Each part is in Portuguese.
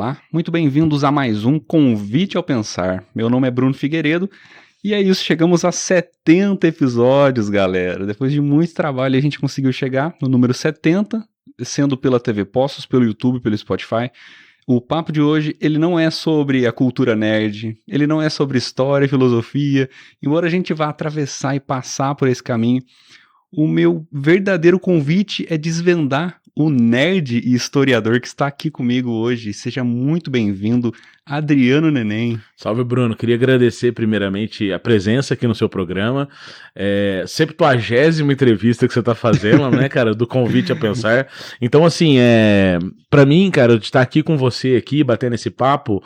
olá, muito bem-vindos a mais um Convite ao Pensar. Meu nome é Bruno Figueiredo e é isso, chegamos a 70 episódios, galera. Depois de muito trabalho a gente conseguiu chegar no número 70, sendo pela TV Postos, pelo YouTube, pelo Spotify. O papo de hoje, ele não é sobre a cultura nerd, ele não é sobre história e filosofia, embora a gente vá atravessar e passar por esse caminho. O meu verdadeiro convite é desvendar o nerd e historiador que está aqui comigo hoje. Seja muito bem-vindo, Adriano Neném. Salve, Bruno. Queria agradecer primeiramente a presença aqui no seu programa. 70ª entrevista que você está fazendo, né, cara, do Convite a Pensar. Então, assim, para mim, cara, de estar aqui com você aqui, batendo esse papo,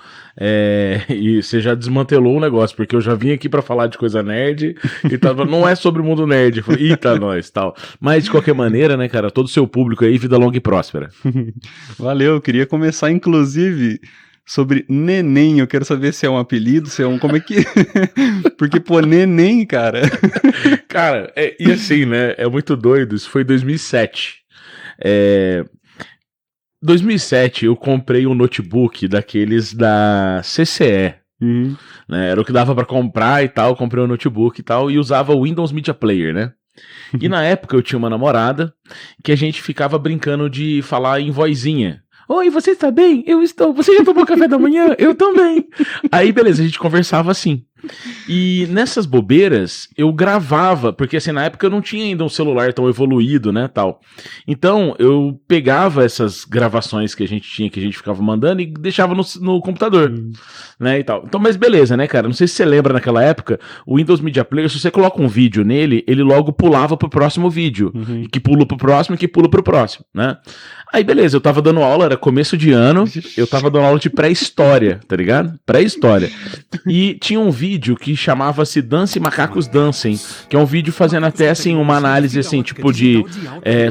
e você já desmantelou o negócio, porque eu já vim aqui para falar de coisa nerd e não é sobre o mundo nerd. Eu falei, eita, nós, tal. Mas, de qualquer maneira, né, cara, todo o seu público aí, vida longa e próspera. Valeu, eu queria começar, inclusive, sobre Neném. Eu quero saber se é um apelido, se é um... Como é que... Porque, pô, Neném, cara... Cara, e assim, né, é muito doido. Isso foi em 2007. 2007 eu comprei um notebook daqueles da CCE. Né, era o que dava pra comprar e tal. Comprei um notebook e tal e usava o Windows Media Player, né? E na época eu tinha uma namorada que a gente ficava brincando de falar em vozinha. Oi, você está bem? Eu estou. Você já tomou café da manhã? Eu também. Aí, beleza, a gente conversava assim. E nessas bobeiras, eu gravava, porque assim, na época eu não tinha ainda um celular tão evoluído, né, tal. Então, eu pegava essas gravações que a gente tinha, que a gente ficava mandando e deixava no computador, né, e tal. Então, mas beleza, né, cara, não sei se você lembra naquela época, o Windows Media Player, se você coloca um vídeo nele, ele logo pulava pro próximo vídeo, que pula pro próximo e que pula pro próximo, né. Aí, beleza, eu tava dando aula, era começo de ano, eu tava dando aula de pré-história, tá ligado? Pré-história. E tinha um vídeo que chamava-se Dance Macacos Dancem, que é um vídeo fazendo até, assim, uma análise, assim, tipo de...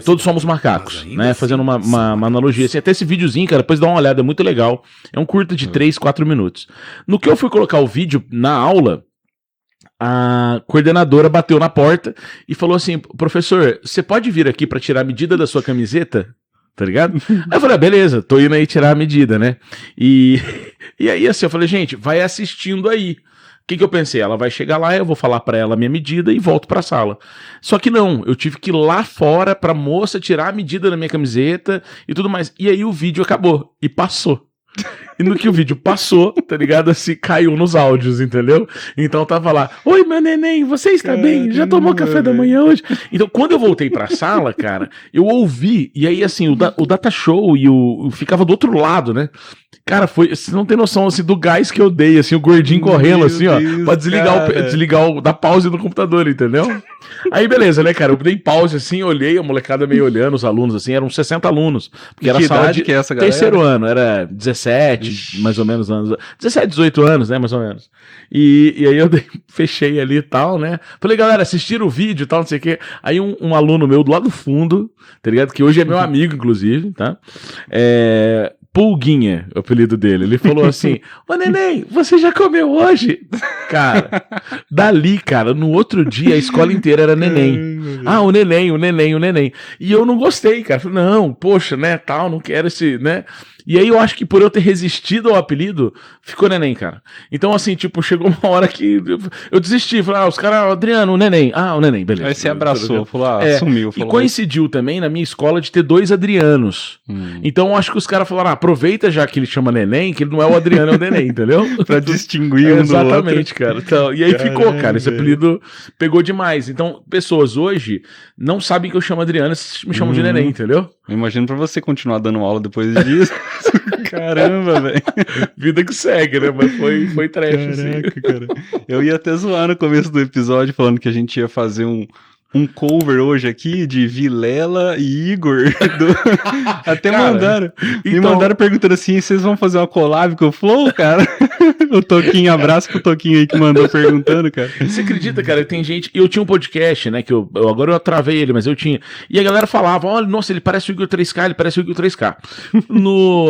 todos somos macacos, né? Fazendo uma analogia, assim. Até esse videozinho, cara, depois dá uma olhada, é muito legal. É um curta de 3, 4 minutos. No que eu fui colocar o vídeo na aula, a coordenadora bateu na porta e falou assim, professor, você pode vir aqui pra tirar a medida da sua camiseta? Tá ligado? Aí eu falei, beleza, tô indo aí tirar a medida, né? E aí assim, eu falei, gente, vai assistindo aí. O que eu pensei? Ela vai chegar lá, eu vou falar pra ela a minha medida e volto pra sala. Só que não, eu tive que ir lá fora pra moça tirar a medida da minha camiseta e tudo mais. E aí o vídeo acabou e passou. E no que o vídeo passou, tá ligado? Assim, caiu nos áudios, entendeu? Então tava lá, oi meu neném, você está bem? Já tomou café da manhã hoje? Então quando eu voltei pra sala, cara, eu ouvi, e aí assim, o Data Show ficava do outro lado, né? Cara, você não tem noção, assim, do gás que eu dei, assim, o gordinho correndo, assim, ó, pra desligar dar pause no computador, entendeu? Aí, beleza, né, cara, eu dei pause, assim, olhei, a molecada meio olhando, os alunos, assim, eram 60 alunos, porque era sala de que é essa galera? Terceiro ano, era 17, mais ou menos, anos, 17, 18 anos, né, mais ou menos. E aí eu fechei ali e tal, né, falei, galera, assistiram o vídeo e tal, não sei o quê. Aí um aluno meu do lado do fundo, tá ligado, que hoje é meu amigo, inclusive, tá, Pulguinha, o apelido dele. Ele falou assim, ô neném, você já comeu hoje? Cara, dali, cara, no outro dia a escola inteira era neném. Ah, o neném. E eu não gostei, cara. Falei, não, poxa, né, tal, não quero esse, né. E aí eu acho que por eu ter resistido ao apelido, ficou neném, cara. Então, assim, tipo, chegou uma hora que eu desisti. Falei, os caras, Adriano, o neném. Ah, o neném, beleza. Aí você abraçou, falou, sumiu. Falou, e coincidiu também na minha escola de ter 2 Adrianos. Então, eu acho que os caras falaram, aproveita já que ele chama neném, que ele não é o Adriano, é o neném, entendeu? Pra distinguir um do outro. Exatamente, cara. Então, e aí ficou, cara, esse apelido pegou demais. Então, pessoas hoje não sabem que eu chamo Adriano, me chamam de neném, entendeu? Eu imagino pra você continuar dando aula depois disso. Caramba, velho. Vida que segue, né? Mas foi trash, assim. Cara. Eu ia até zoar no começo do episódio falando que a gente ia fazer um cover hoje aqui de Vilela e Igor. Até cara, me mandaram perguntando assim, vocês vão fazer uma collab com o Flow, cara? O Toquinho, abraço pro Toquinho aí que mandou perguntando, cara. Você acredita, cara, tem gente... Eu tinha um podcast, né, que agora eu travei ele, mas eu tinha. E a galera falava, olha, nossa, ele parece o Igor 3K, ele parece o Igor 3K.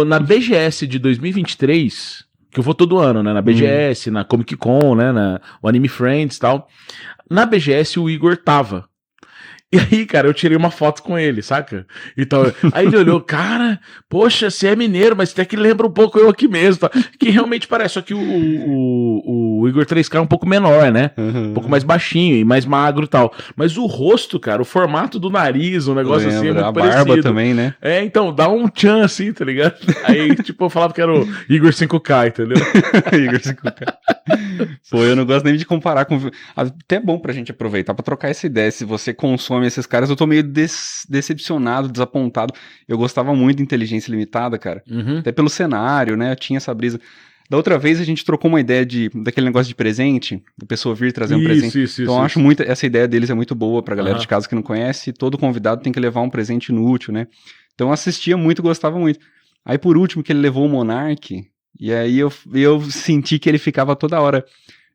Na BGS de 2023... que eu vou todo ano, né, na BGS, na Comic Con, né, o Anime Friends e tal. Na BGS o Igor tava. E aí, cara, eu tirei uma foto com ele, saca? Então, aí ele olhou, cara, poxa, você é mineiro, mas até que lembra um pouco eu aqui mesmo, tá? Que realmente parece, só que o Igor 3K é um pouco menor, né? Um pouco mais baixinho e mais magro e tal. Mas o rosto, cara, o formato do nariz, um negócio assim, é muito parecido. A barba também, né? Então, dá um tchan assim, tá ligado? Aí, tipo, eu falava que era o Igor 5K, entendeu? Igor 5K. Pô, eu não gosto nem de comparar com... Até é bom pra gente aproveitar pra trocar essa ideia. Se você consome esses caras, eu tô meio decepcionado, desapontado. Eu gostava muito de Inteligência Limitada, cara. Até pelo cenário, né? Eu tinha essa brisa. Da outra vez a gente trocou uma ideia daquele negócio de presente, da pessoa vir trazer um presente. Então eu acho muito, essa ideia deles é muito boa pra galera de casa que não conhece. Todo convidado tem que levar um presente inútil, né? Então eu assistia muito, gostava muito. Aí por último que ele levou o Monark, e aí eu senti que ele ficava toda hora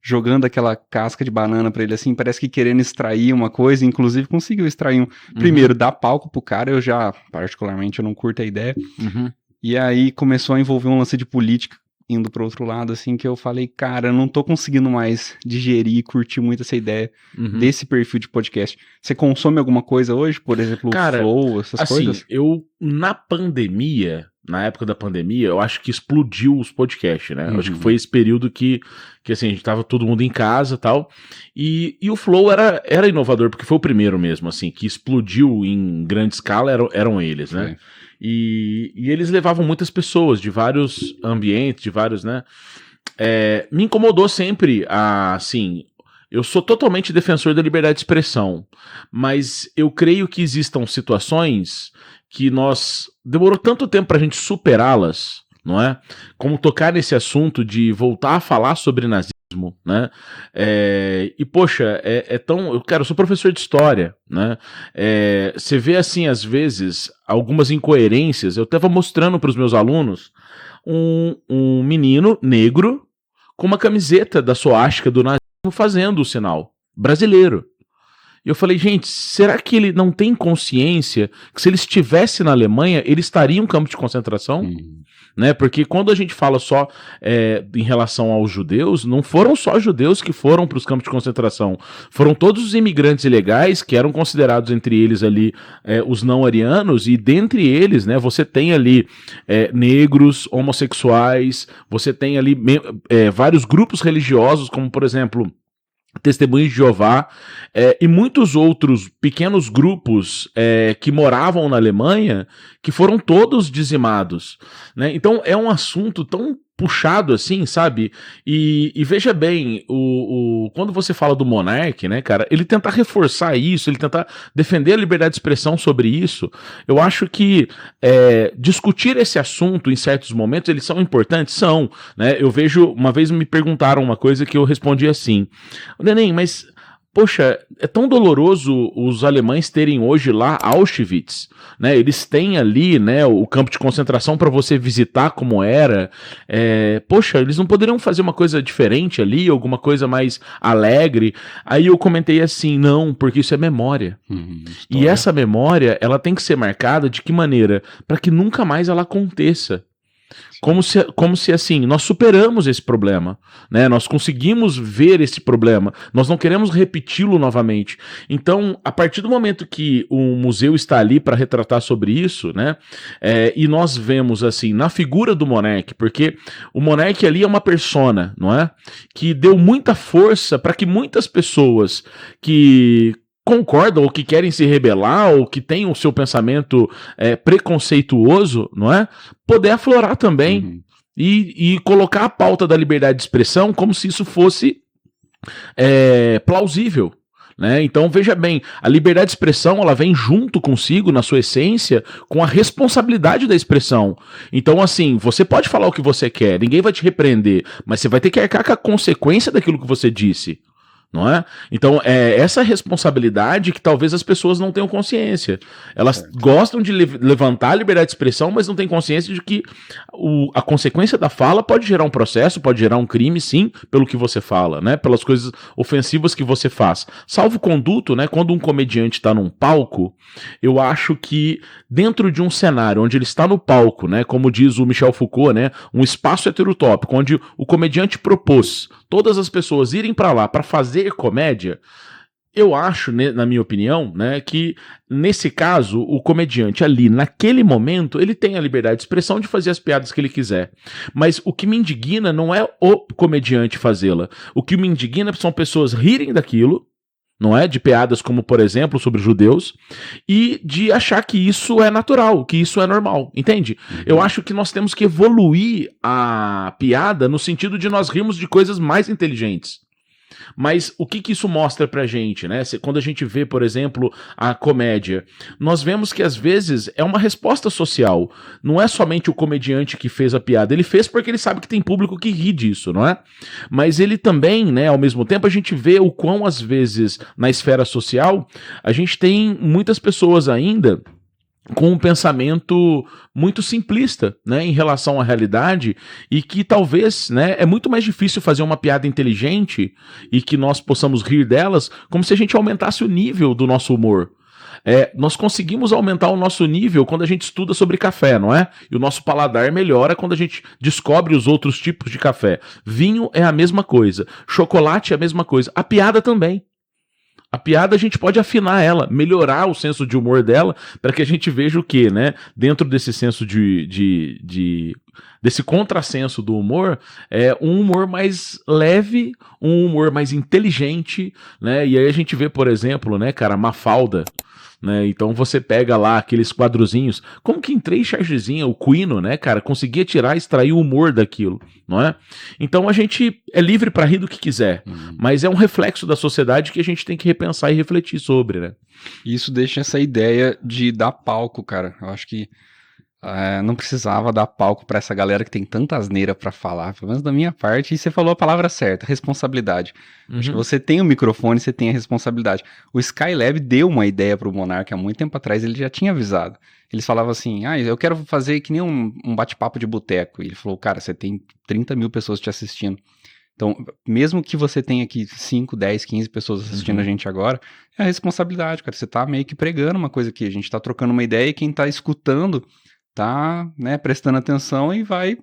jogando aquela casca de banana pra ele assim, parece que querendo extrair uma coisa, inclusive conseguiu extrair um. Primeiro, dar palco pro cara, eu já, particularmente, eu não curto a ideia. E aí começou a envolver um lance de política, indo pro outro lado, assim, que eu falei, cara, eu não tô conseguindo mais digerir e curtir muito essa ideia desse perfil de podcast. Você consome alguma coisa hoje? Por exemplo, o Flow, essas coisas? Assim, eu, na época da pandemia, eu acho que explodiu os podcasts, né? Eu acho que foi esse período que assim, a gente tava todo mundo em casa e tal, e o Flow era inovador, porque foi o primeiro mesmo, assim, que explodiu em grande escala, eram eles, né? E eles levavam muitas pessoas de vários ambientes, de vários, né? Me incomodou sempre, assim, eu sou totalmente defensor da liberdade de expressão, mas eu creio que existam situações que demorou tanto tempo pra gente superá-las, não é? Como tocar nesse assunto de voltar a falar sobre nazismo, né? E poxa, eu sou professor de história, né? Você vê assim, às vezes, algumas incoerências. Eu estava mostrando para os meus alunos um menino negro com uma camiseta da suástica do nazismo fazendo o sinal brasileiro. E eu falei, gente, será que ele não tem consciência que se ele estivesse na Alemanha, ele estaria em um campo de concentração? Né? Porque quando a gente fala só em relação aos judeus, não foram só judeus que foram para os campos de concentração. Foram todos os imigrantes ilegais, que eram considerados entre eles ali os não-arianos, e dentre eles, né, você tem ali negros, homossexuais, você tem ali vários grupos religiosos, como por exemplo... Testemunhos de Jeová e muitos outros pequenos grupos que moravam na Alemanha, que foram todos dizimados, né? Então é um assunto tão puxado assim, sabe? E veja bem, quando você fala do Monark, né, cara, ele tentar reforçar isso, ele tentar defender a liberdade de expressão sobre isso, eu acho que discutir esse assunto em certos momentos, eles são importantes? São, né? Eu vejo, uma vez me perguntaram uma coisa que eu respondi assim, Neném, mas... Poxa, é tão doloroso os alemães terem hoje lá Auschwitz, né? Eles têm ali, né, o campo de concentração para você visitar como era. Poxa, eles não poderiam fazer uma coisa diferente ali, alguma coisa mais alegre? Aí eu comentei assim, não, porque isso é memória. E essa memória, ela tem que ser marcada de que maneira? Para que nunca mais ela aconteça. Como se assim, nós superamos esse problema, né? Nós conseguimos ver esse problema, nós não queremos repeti-lo novamente. Então, a partir do momento que o museu está ali para retratar sobre isso, né? E nós vemos assim, na figura do Monark, porque o Monark ali é uma persona, não é? Que deu muita força para que muitas pessoas que concordam ou que querem se rebelar ou que têm o seu pensamento preconceituoso, não é? Poder aflorar também e colocar a pauta da liberdade de expressão como se isso fosse plausível. Né? Então veja bem, a liberdade de expressão ela vem junto consigo, na sua essência, com a responsabilidade da expressão. Então assim, você pode falar o que você quer, ninguém vai te repreender, mas você vai ter que arcar com a consequência daquilo que você disse. Não é? Então é essa responsabilidade que talvez as pessoas não tenham consciência. Elas gostam de levantar a liberdade de expressão, mas não têm consciência de que a consequência da fala pode gerar um processo, pode gerar um crime, sim, pelo que você fala, né? Pelas coisas ofensivas que você faz. Salvo-conduto, né? Quando um comediante está num palco, eu acho que dentro de um cenário onde ele está no palco, né? Como diz o Michel Foucault, né? Um espaço heterotópico, onde o comediante propôs todas as pessoas irem para lá para fazer comédia, Eu acho, né, na minha opinião, né, que nesse caso, o comediante ali, naquele momento, ele tem a liberdade de expressão de fazer as piadas que ele quiser. Mas o que me indigna não é o comediante fazê-la. O que me indigna são pessoas rirem daquilo, não é? De piadas como, por exemplo, sobre judeus, e de achar que isso é natural, que isso é normal, entende? Eu acho que nós temos que evoluir a piada no sentido de nós rirmos de coisas mais inteligentes. Mas o que isso mostra pra gente, né? Quando a gente vê, por exemplo, a comédia, nós vemos que às vezes é uma resposta social. Não é somente o comediante que fez a piada. Ele fez porque ele sabe que tem público que ri disso, não é? Mas ele também, né, ao mesmo tempo, a gente vê o quão às vezes na esfera social a gente tem muitas pessoas ainda com um pensamento muito simplista, né, em relação à realidade, e que talvez, né, é muito mais difícil fazer uma piada inteligente e que nós possamos rir delas, como se a gente aumentasse o nível do nosso humor. Nós conseguimos aumentar o nosso nível quando a gente estuda sobre café, não é? E o nosso paladar melhora quando a gente descobre os outros tipos de café. Vinho é a mesma coisa, chocolate é a mesma coisa, a piada também. A piada a gente pode afinar ela, melhorar o senso de humor dela, para que a gente veja o quê, né? Dentro desse senso desse contrassenso do humor, um humor mais leve, um humor mais inteligente, né? E aí a gente vê, por exemplo, né, cara, Mafalda, né? Então você pega lá aqueles quadrozinhos, como que em 3 chargezinhas o Quino, né, cara, conseguia extrair o humor daquilo, não é? Então a gente é livre para rir do que quiser, mas é um reflexo da sociedade que a gente tem que repensar e refletir sobre, né? Isso deixa essa ideia de dar palco, cara. Eu acho que não precisava dar palco pra essa galera que tem tanta asneira pra falar, pelo menos da minha parte, e você falou a palavra certa, responsabilidade. Acho que você tem o microfone, você tem a responsabilidade. O Skylab deu uma ideia pro Monark há muito tempo atrás, ele já tinha avisado. Eles falavam assim, eu quero fazer que nem um bate-papo de boteco. E ele falou, cara, você tem 30 mil pessoas te assistindo. Então, mesmo que você tenha aqui 5, 10, 15 pessoas assistindo a gente agora, é a responsabilidade, cara. Você tá meio que pregando uma coisa aqui, a gente tá trocando uma ideia e quem tá escutando tá, né, prestando atenção e vai,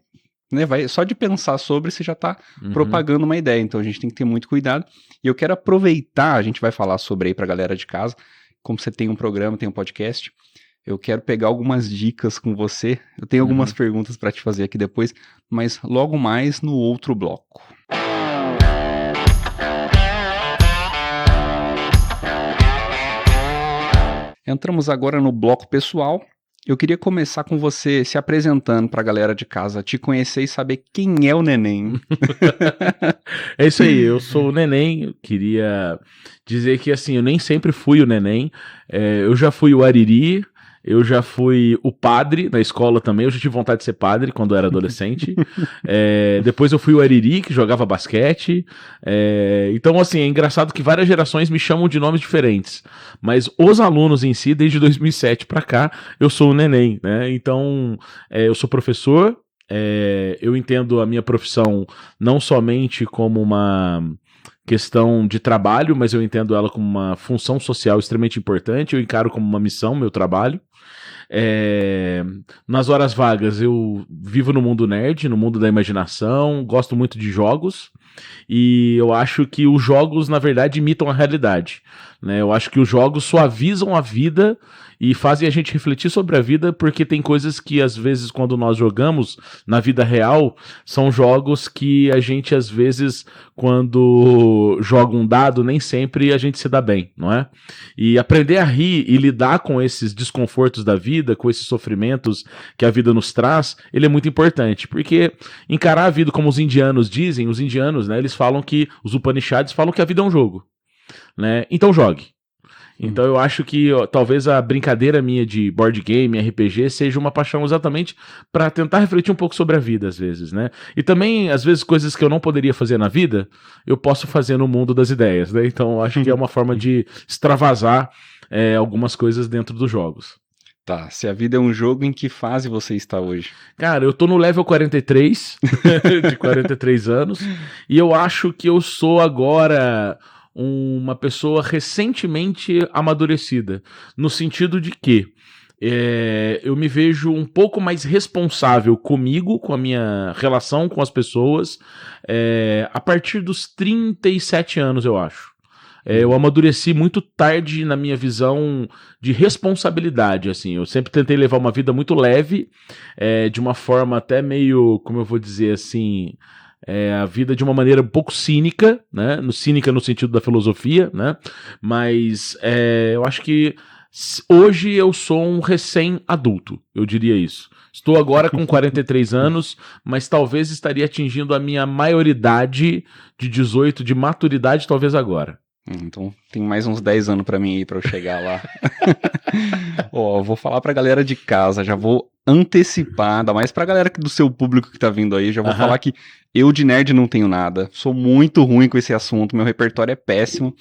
só de pensar sobre, você já tá propagando uma ideia, então a gente tem que ter muito cuidado, e eu quero aproveitar, a gente vai falar sobre aí pra galera de casa, como você tem um programa, tem um podcast, eu quero pegar algumas dicas com você, eu tenho algumas perguntas pra te fazer aqui depois, mas logo mais no outro bloco. Entramos agora no bloco pessoal. Eu queria começar com você se apresentando pra galera de casa, te conhecer e saber quem é o Neném. É isso aí, eu sou o Neném, eu queria dizer que assim, eu nem sempre fui o Neném, eu já fui o Ariri, eu já fui o padre na escola também, eu já tive vontade de ser padre quando eu era adolescente. Depois eu fui o Ariri, que jogava basquete. Então, assim, é engraçado que várias gerações me chamam de nomes diferentes. Mas os alunos em si, desde 2007 pra cá, eu sou o Neném, né? Então, eu sou professor, eu entendo a minha profissão não somente como uma questão de trabalho, mas eu entendo ela como uma função social extremamente importante, eu encaro como uma missão, meu trabalho. Nas horas vagas eu vivo no mundo nerd, no mundo da imaginação, gosto muito de jogos, e eu acho que os jogos, na verdade, imitam a realidade, né? Eu acho que os jogos suavizam a vida e fazem a gente refletir sobre a vida, porque tem coisas que, às vezes, quando nós jogamos na vida real, são jogos que a gente, às vezes, quando joga um dado, nem sempre a gente se dá bem, não é? E aprender a rir e lidar com esses desconfortos da vida, com esses sofrimentos que a vida nos traz, ele é muito importante, porque encarar a vida como os indianos dizem, os indianos, né, eles falam que, os Upanishads falam que a vida é um jogo, né? Então jogue. Então eu acho que talvez a brincadeira minha de board game, RPG, seja uma paixão exatamente para tentar refletir um pouco sobre a vida, às vezes, né? E também, às vezes, coisas que eu não poderia fazer na vida, eu posso fazer no mundo das ideias, né? Então eu acho que é uma forma de extravasar algumas coisas dentro dos jogos. Tá, se a vida é um jogo, em que fase você está hoje? Cara, eu tô no level 43, de 43 anos, e eu acho que eu sou agora uma pessoa recentemente amadurecida, no sentido de que eu me vejo um pouco mais responsável comigo, com a minha relação com as pessoas, a partir dos 37 anos, eu acho. eu amadureci muito tarde na minha visão de responsabilidade, assim. Eu sempre tentei levar uma vida muito leve, de uma forma até meio, como eu vou dizer assim, a vida de uma maneira um pouco cínica, né? Cínica no sentido da filosofia, né? Mas eu acho que hoje eu sou um recém-adulto, eu diria isso. Estou agora com 43 anos, mas talvez estaria atingindo a minha maioridade de 18, de maturidade, talvez agora. Então tem mais uns 10 anos pra mim aí pra eu chegar lá. Ó, vou falar pra galera de casa, já vou antecipar, ainda mais pra galera do seu público que tá vindo aí, já vou falar que eu de nerd não tenho nada, sou muito ruim com esse assunto, meu repertório é péssimo,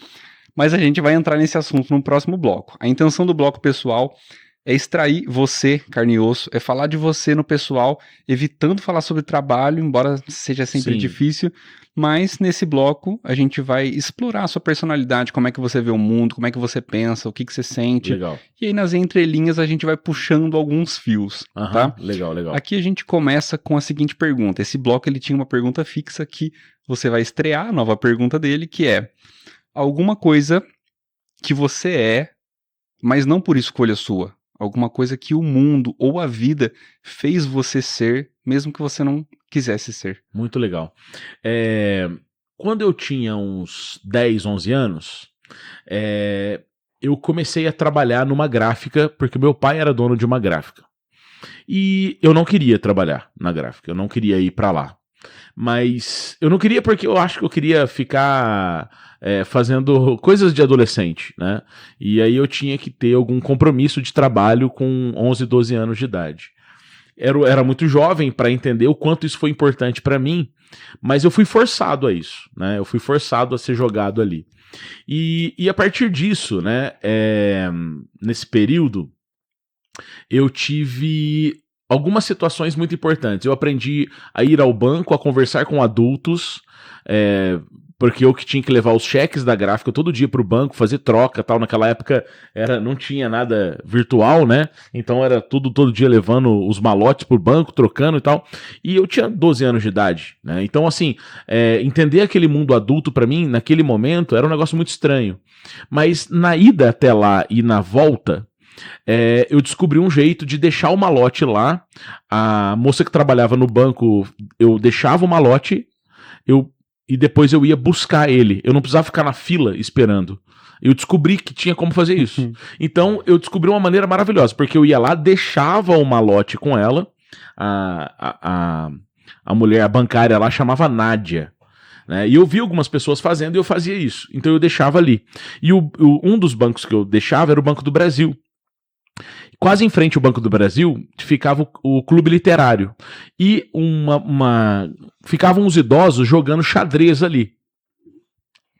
mas a gente vai entrar nesse assunto no próximo bloco. A intenção do bloco pessoal é extrair você, carne e osso, é falar de você no pessoal, evitando falar sobre trabalho, embora seja sempre difícil, mas nesse bloco a gente vai explorar a sua personalidade, como é que você vê o mundo, como é que você pensa, o que você sente. Legal. E aí nas entrelinhas a gente vai puxando alguns fios, tá? Legal, legal. Aqui a gente começa com a seguinte pergunta. Esse bloco ele tinha uma pergunta fixa que você vai estrear, a nova pergunta dele, que é: alguma coisa que você é, mas não por escolha sua. Alguma coisa que o mundo ou a vida fez você ser, mesmo que você não quisesse ser. Muito legal. Quando eu tinha uns 10, 11 anos, eu comecei a trabalhar numa gráfica, porque meu pai era dono de uma gráfica. E eu não queria trabalhar na gráfica, eu não queria ir pra lá. Mas eu não queria porque eu acho que eu queria ficar fazendo coisas de adolescente, né? E aí eu tinha que ter algum compromisso de trabalho com 11, 12 anos de idade. Era muito jovem para entender o quanto isso foi importante para mim, mas eu fui forçado a isso, né? Eu fui forçado a ser jogado ali. E a partir disso, né? Nesse período, eu tive algumas situações muito importantes. Eu aprendi a ir ao banco, a conversar com adultos, porque eu que tinha que levar os cheques da gráfica todo dia pro banco, fazer troca, tal. Naquela época não tinha nada virtual, né? Então era tudo todo dia levando os malotes pro banco, trocando e tal. E eu tinha 12 anos de idade, né? Então, assim, entender aquele mundo adulto pra mim, naquele momento, era um negócio muito estranho. Mas na ida até lá e na volta, eu descobri um jeito de deixar o malote lá. A moça que trabalhava no banco, eu deixava o malote, e depois eu ia buscar ele. Eu não precisava ficar na fila esperando. Eu descobri que tinha como fazer isso. Então eu descobri uma maneira maravilhosa, porque eu ia lá, deixava o malote com ela. A mulher, a bancária lá, chamava Nádia. Né? E eu vi algumas pessoas fazendo e eu fazia isso. Então eu deixava ali. E um dos bancos que eu deixava era o Banco do Brasil. Quase em frente ao Banco do Brasil ficava o Clube Literário. E ficavam os idosos jogando xadrez ali,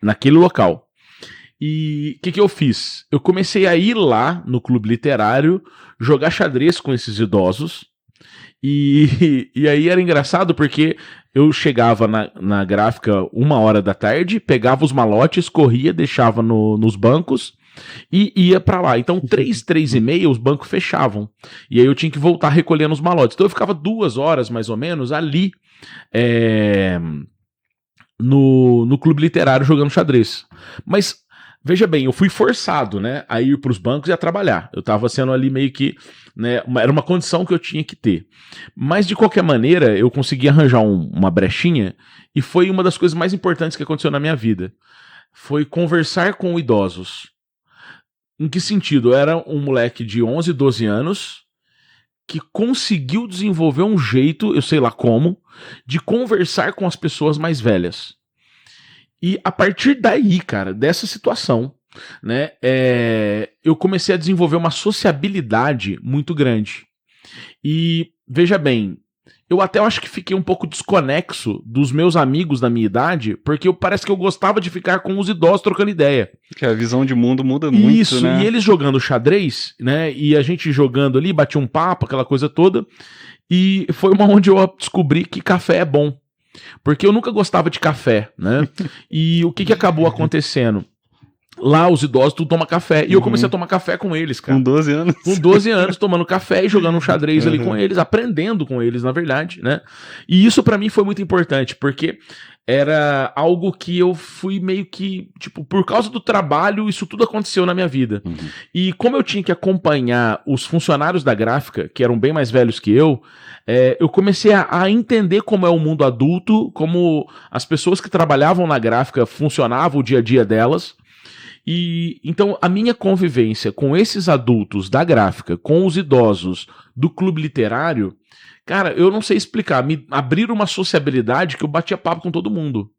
naquele local. E o que eu fiz? Eu comecei a ir lá no Clube Literário, jogar xadrez com esses idosos. E aí era engraçado porque eu chegava na gráfica 1h da tarde, pegava os malotes, corria, deixava nos bancos e ia pra lá. Então 3h30 os bancos fechavam. E aí eu tinha que voltar recolhendo os malotes. Então eu ficava 2 horas mais ou menos ali no Clube Literário jogando xadrez. Mas veja bem, eu fui forçado, né, a ir pros bancos e a trabalhar. Eu tava sendo ali meio que, né, era uma condição que eu tinha que ter. Mas de qualquer maneira, eu consegui arranjar uma brechinha e foi uma das coisas mais importantes que aconteceu na minha vida. Foi conversar com idosos. Em que sentido? Eu era um moleque de 11, 12 anos que conseguiu desenvolver um jeito, eu sei lá como, de conversar com as pessoas mais velhas. E a partir daí, cara, dessa situação, né, eu comecei a desenvolver uma sociabilidade muito grande. E, veja bem, eu até acho que fiquei um pouco desconexo dos meus amigos da minha idade, porque parece que eu gostava de ficar com os idosos trocando ideia. Que a visão de mundo muda muito, isso, né? E eles jogando xadrez, né? E a gente jogando ali, batia um papo, aquela coisa toda. E foi uma onde eu descobri que café é bom. Porque eu nunca gostava de café, né? E o que acabou acontecendo? Lá os idosos tudo toma café. E eu comecei a tomar café com eles, cara. Com 12 anos. Com 12 anos, tomando café e jogando um xadrez ali com eles, aprendendo com eles, na verdade, né? E isso pra mim foi muito importante, porque era algo que eu fui meio que, tipo, por causa do trabalho, isso tudo aconteceu na minha vida. E como eu tinha que acompanhar os funcionários da gráfica, que eram bem mais velhos que eu comecei a entender como é o mundo adulto, como as pessoas que trabalhavam na gráfica funcionavam o dia a dia delas. E então a minha convivência com esses adultos da gráfica, com os idosos do clube literário, cara, eu não sei explicar, me abriram uma sociabilidade que eu batia papo com todo mundo.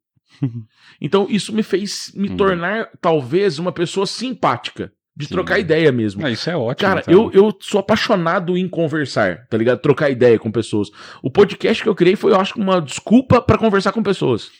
Então isso me fez me tornar talvez uma pessoa simpática, de trocar ideia mesmo. Isso é ótimo. Cara, eu sou apaixonado em conversar, tá ligado? Trocar ideia com pessoas. O podcast que eu criei foi, eu acho, uma desculpa pra conversar com pessoas.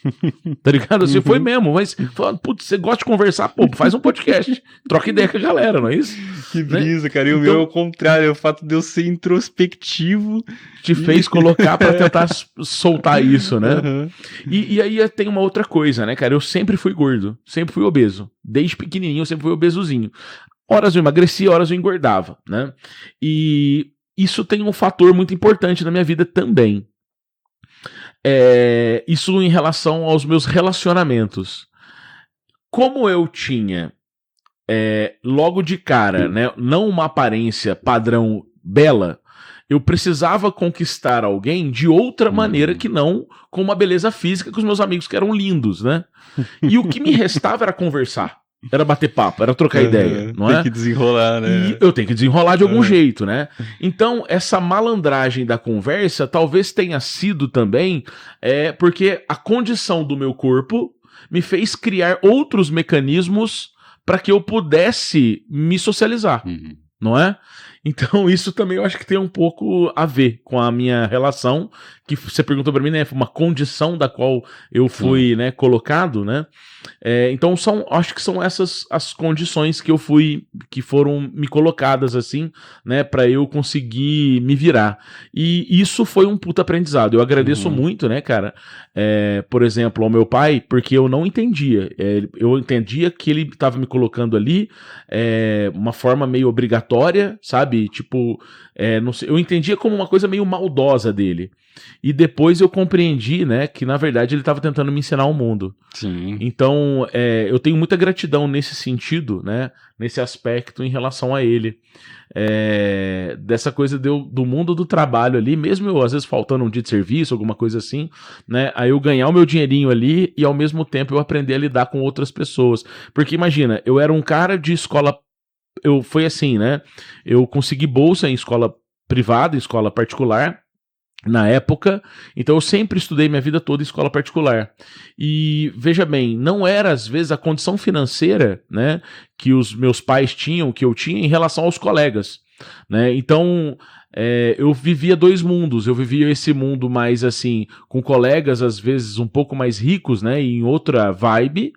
Tá ligado? Assim, foi mesmo, mas putz, você gosta de conversar? Pô, faz um podcast. Troca ideia com a galera, não é isso? Que brisa, cara. E o meu é o contrário. O fato de eu ser introspectivo te fez colocar pra tentar soltar isso, né? E aí tem uma outra coisa, né, cara? Eu sempre fui gordo, sempre fui obeso. Desde pequenininho eu sempre fui obesozinho. Horas eu emagrecia, horas eu engordava, né? E isso tem um fator muito importante na minha vida também. Isso em relação aos meus relacionamentos. Como eu tinha, logo de cara, né, não uma aparência padrão bela, eu precisava conquistar alguém de outra maneira que não com uma beleza física com os meus amigos que eram lindos, né? E o que me restava era conversar. Era bater papo, era trocar ideia, não é? Tem que desenrolar, né? E eu tenho que desenrolar de algum jeito, né? Então, essa malandragem da conversa talvez tenha sido também porque a condição do meu corpo me fez criar outros mecanismos para que eu pudesse me socializar, não é? Então isso também eu acho que tem um pouco a ver com a minha relação, que você perguntou para mim, né, uma condição da qual eu fui, né, colocado, né? Então acho que são essas as condições que eu fui, que foram me colocadas assim, né, para eu conseguir me virar. E isso foi um puta aprendizado. Eu agradeço muito, né, cara, por exemplo, ao meu pai, porque eu não entendia. Eu entendia que ele estava me colocando ali uma forma meio obrigatória, sabe? Tipo, não sei, eu entendia como uma coisa meio maldosa dele. E depois eu compreendi, né, que na verdade ele estava tentando me ensinar o mundo. Sim. Então, eu tenho muita gratidão nesse sentido, né, nesse aspecto em relação a ele. Dessa coisa do mundo do trabalho ali, mesmo eu às vezes faltando um dia de serviço, alguma coisa assim, né, aí eu ganhar o meu dinheirinho ali e ao mesmo tempo eu aprender a lidar com outras pessoas. Porque imagina, eu era um cara de escola, foi assim, né, eu consegui bolsa em escola privada, em escola particular, na época, então eu sempre estudei minha vida toda em escola particular. E veja bem, não era às vezes a condição financeira, né, que os meus pais tinham, que eu tinha em relação aos colegas, né? Então eu vivia dois mundos. Eu vivia esse mundo mais assim, com colegas às vezes um pouco mais ricos, né, em outra vibe.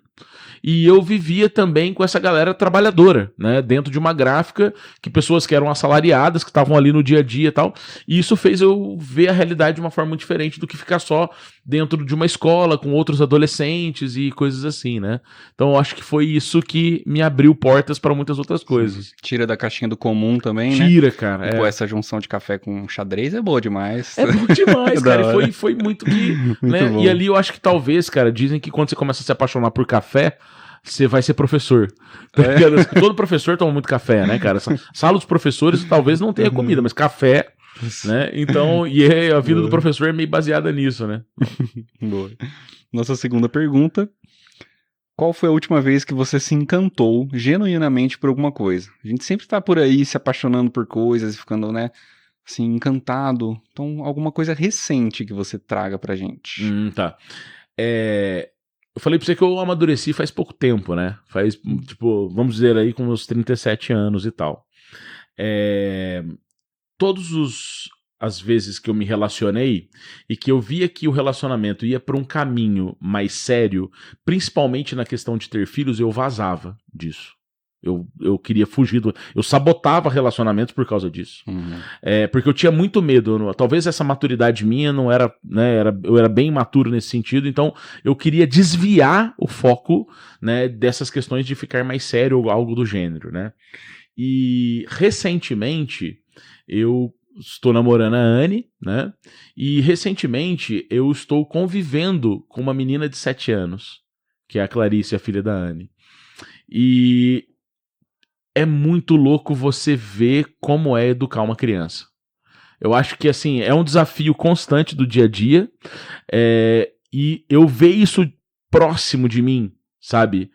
E eu vivia também com essa galera trabalhadora, né, dentro de uma gráfica, que pessoas que eram assalariadas, que estavam ali no dia a dia e tal, e isso fez eu ver a realidade de uma forma muito diferente do que ficar só dentro de uma escola com outros adolescentes e coisas assim, né. Então eu acho que foi isso que me abriu portas para muitas outras coisas. Sim. Tira da caixinha do comum também, né? Tira, cara. Pô, essa junção de café com xadrez é boa demais. É bom demais, cara. E foi muito que... Muito né? bom. E ali eu acho que talvez, cara, dizem que quando você começa a se apaixonar por café, você vai ser professor. Todo professor toma muito café, né, cara? Sala dos professores talvez não tenha comida, mas café, né? Então, e a vida do professor é meio baseada nisso, né? Boa. Nossa segunda pergunta. Qual foi a última vez que você se encantou genuinamente por alguma coisa? A gente sempre tá por aí se apaixonando por coisas e ficando, né, assim, encantado. Então, alguma coisa recente que você traga pra gente. Tá. Eu falei pra você que eu amadureci faz pouco tempo, né? Faz, tipo, vamos dizer aí com uns 37 anos e tal. As vezes que eu me relacionei e que eu via que o relacionamento ia para um caminho mais sério, principalmente na questão de ter filhos, eu vazava disso. Eu queria fugir eu sabotava relacionamentos por causa disso. Porque eu tinha muito medo. Talvez essa maturidade minha não era, né, eu era bem imaturo nesse sentido, então eu queria desviar o foco, né, dessas questões de ficar mais sério ou algo do gênero, né? E recentemente eu estou namorando a Anne, né? E recentemente eu estou convivendo com uma menina de 7 anos, que é a Clarice, a filha da Anne. E é muito louco você ver como é educar uma criança. Eu acho que, assim, é um desafio constante do dia a dia, e eu ver isso próximo de mim, sabe?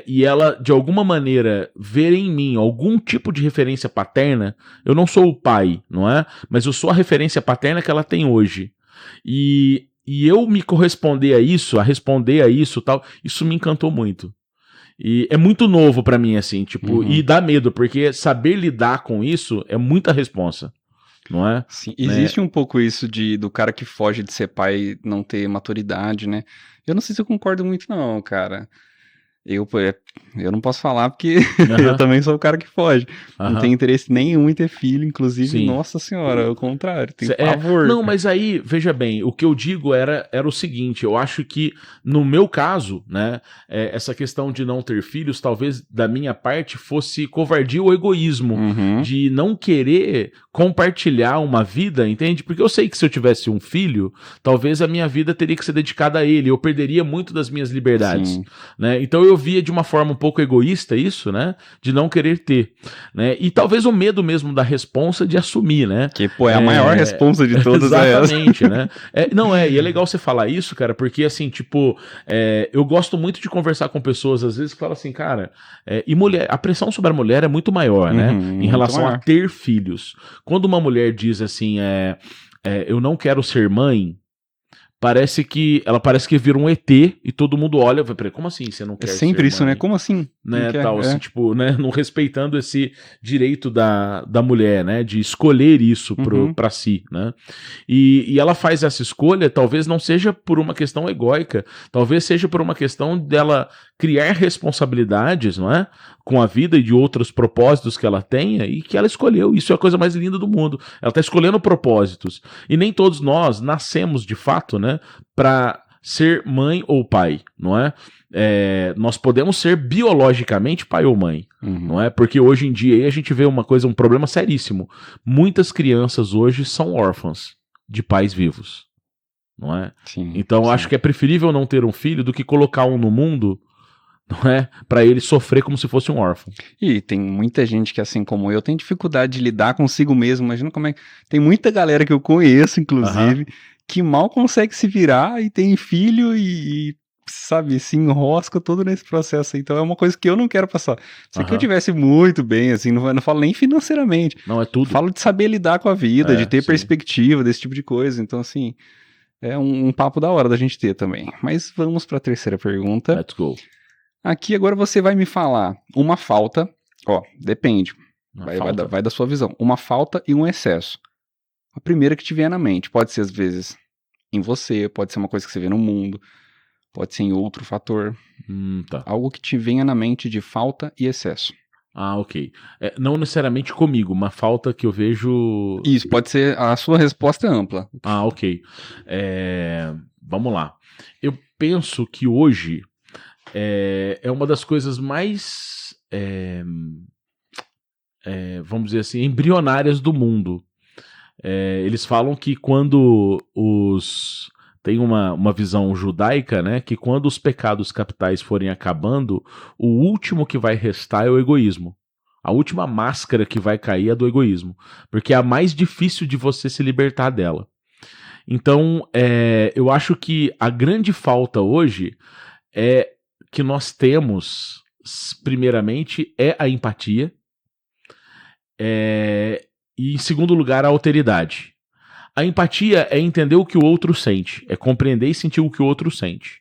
E ela, de alguma maneira, ver em mim algum tipo de referência paterna. Eu não sou o pai, não é? Mas eu sou a referência paterna que ela tem hoje. E eu me corresponder a isso, a responder a isso, tal, isso me encantou muito. E é muito novo pra mim, assim, tipo, e dá medo, porque saber lidar com isso é muita responsa, não é? Sim, existe um pouco isso do cara que foge de ser pai não ter maturidade, né? Eu não sei se eu concordo muito não, cara. Eu não posso falar porque eu também sou o cara que foge. Não tenho interesse nenhum em ter filho, inclusive, nossa senhora, é o contrário, tenho pavor. Não, mas aí, veja bem, o que eu digo era o seguinte, eu acho que, no meu caso, né, essa questão de não ter filhos, talvez da minha parte fosse covardia ou egoísmo, de não querer compartilhar uma vida, entende? Porque eu sei que se eu tivesse um filho, talvez a minha vida teria que ser dedicada a ele, eu perderia muito das minhas liberdades, né? Então eu via de uma forma um pouco egoísta isso, né? De não querer ter, né? E talvez o medo mesmo da responsa de assumir, né? Que, pô, é a maior responsa de todas. Exatamente, né? E é legal você falar isso, cara, porque assim, tipo, eu gosto muito de conversar com pessoas, às vezes, que falam assim, cara, e mulher, a pressão sobre a mulher é muito maior, né? Em relação a ter filhos. Quando uma mulher diz assim, eu não quero ser mãe, parece que vira um ET e todo mundo olha e vai, peraí, como assim você não quer ser mãe? É sempre isso, né? Como assim? Né, tal, assim, tipo, né, não respeitando esse direito da mulher, né, de escolher isso pra si, né, e ela faz essa escolha, talvez não seja por uma questão egóica, talvez seja por uma questão dela criar responsabilidades, não é, com a vida e de outros propósitos que ela tenha e que ela escolheu. Isso é a coisa mais linda do mundo, ela tá escolhendo propósitos, e nem todos nós nascemos de fato, né, pra ser mãe ou pai, não é? Nós podemos ser biologicamente pai ou mãe, não é? Porque hoje em dia aí a gente vê um problema seríssimo. Muitas crianças hoje são órfãs de pais vivos, não é? Então acho que é preferível não ter um filho do que colocar um no mundo, não é? Pra ele sofrer como se fosse um órfão. E tem muita gente que, assim como eu, tem dificuldade de lidar consigo mesmo. Imagina como é que... Tem muita galera que eu conheço, inclusive, que mal consegue se virar e tem filho e sabe, se enrosca todo nesse processo. Então é uma coisa que eu não quero passar. Se que eu tivesse muito bem, assim, não falo nem financeiramente. Não, é tudo. Falo de saber lidar com a vida, de ter perspectiva desse tipo de coisa. Então, assim, é um papo da hora da gente ter também. Mas vamos para a terceira pergunta. Let's go. Aqui agora você vai me falar uma falta, depende, vai da sua visão, uma falta e um excesso. A primeira que te vier na mente, pode ser às vezes em você, pode ser uma coisa que você vê no mundo, pode ser em outro fator, algo que te venha na mente de falta e excesso. Ah, ok. Não necessariamente comigo, uma falta que eu vejo... Isso, pode ser, a sua resposta é ampla. Ah, ok. Vamos lá. Eu penso que hoje é uma das coisas mais, vamos dizer assim, embrionárias do mundo. Eles falam que quando tem uma visão judaica, né, que quando os pecados capitais forem acabando, o último que vai restar é o egoísmo. A última máscara que vai cair é do egoísmo, porque é a mais difícil de você se libertar dela. Então, eu acho que a grande falta hoje que nós temos, primeiramente, é a empatia, e em segundo lugar, a alteridade. A empatia é entender o que o outro sente, é compreender e sentir o que o outro sente.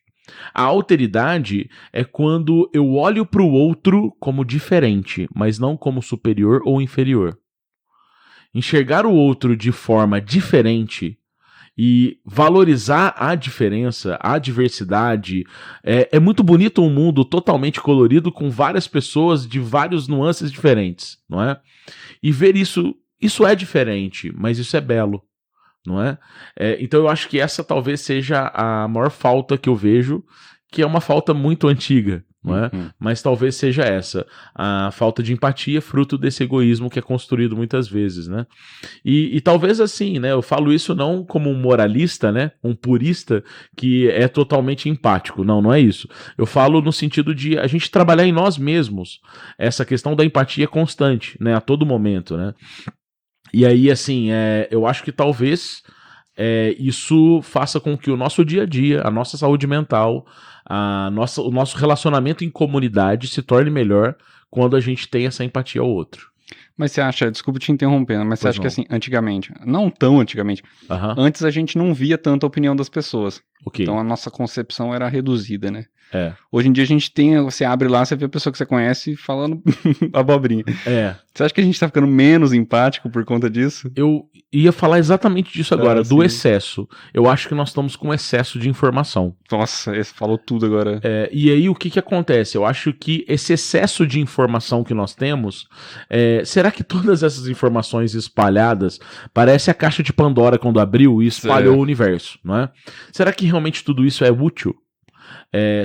A alteridade é quando eu olho para o outro como diferente, mas não como superior ou inferior. Enxergar o outro de forma diferente e valorizar a diferença, a diversidade. É muito bonito um mundo totalmente colorido com várias pessoas de várias nuances diferentes, não é? E ver isso é diferente, mas isso é belo, não é? Então eu acho que essa talvez seja a maior falta que eu vejo, que é uma falta muito antiga, não é? Mas talvez seja essa, a falta de empatia fruto desse egoísmo que é construído muitas vezes, né? E talvez assim, né? Eu falo isso não como um moralista, né? Um purista que é totalmente empático. Não, não é isso. Eu falo no sentido de a gente trabalhar em nós mesmos essa questão da empatia constante, né? A todo momento, né? E aí, assim, eu acho que talvez isso faça com que o nosso dia a dia, a nossa saúde mental, o nosso relacionamento em comunidade se torne melhor quando a gente tem essa empatia ao outro. Mas você acha, desculpa te interrompendo, mas você acha que assim, antigamente, não tão antigamente, antes a gente não via tanta opinião das pessoas. Okay. Então a nossa concepção era reduzida, né? É. Hoje em dia a gente você abre lá, você vê a pessoa que você conhece falando abobrinha. Você acha que a gente tá ficando menos empático por conta disso? Eu ia falar exatamente disso agora, do excesso. Eu acho que nós estamos com excesso de informação. Nossa, você falou tudo agora. E aí o que acontece? Eu acho que esse excesso de informação que nós temos, será que todas essas informações espalhadas, parece a caixa de Pandora quando abriu e espalhou o universo, não é? Será que realmente tudo isso é útil?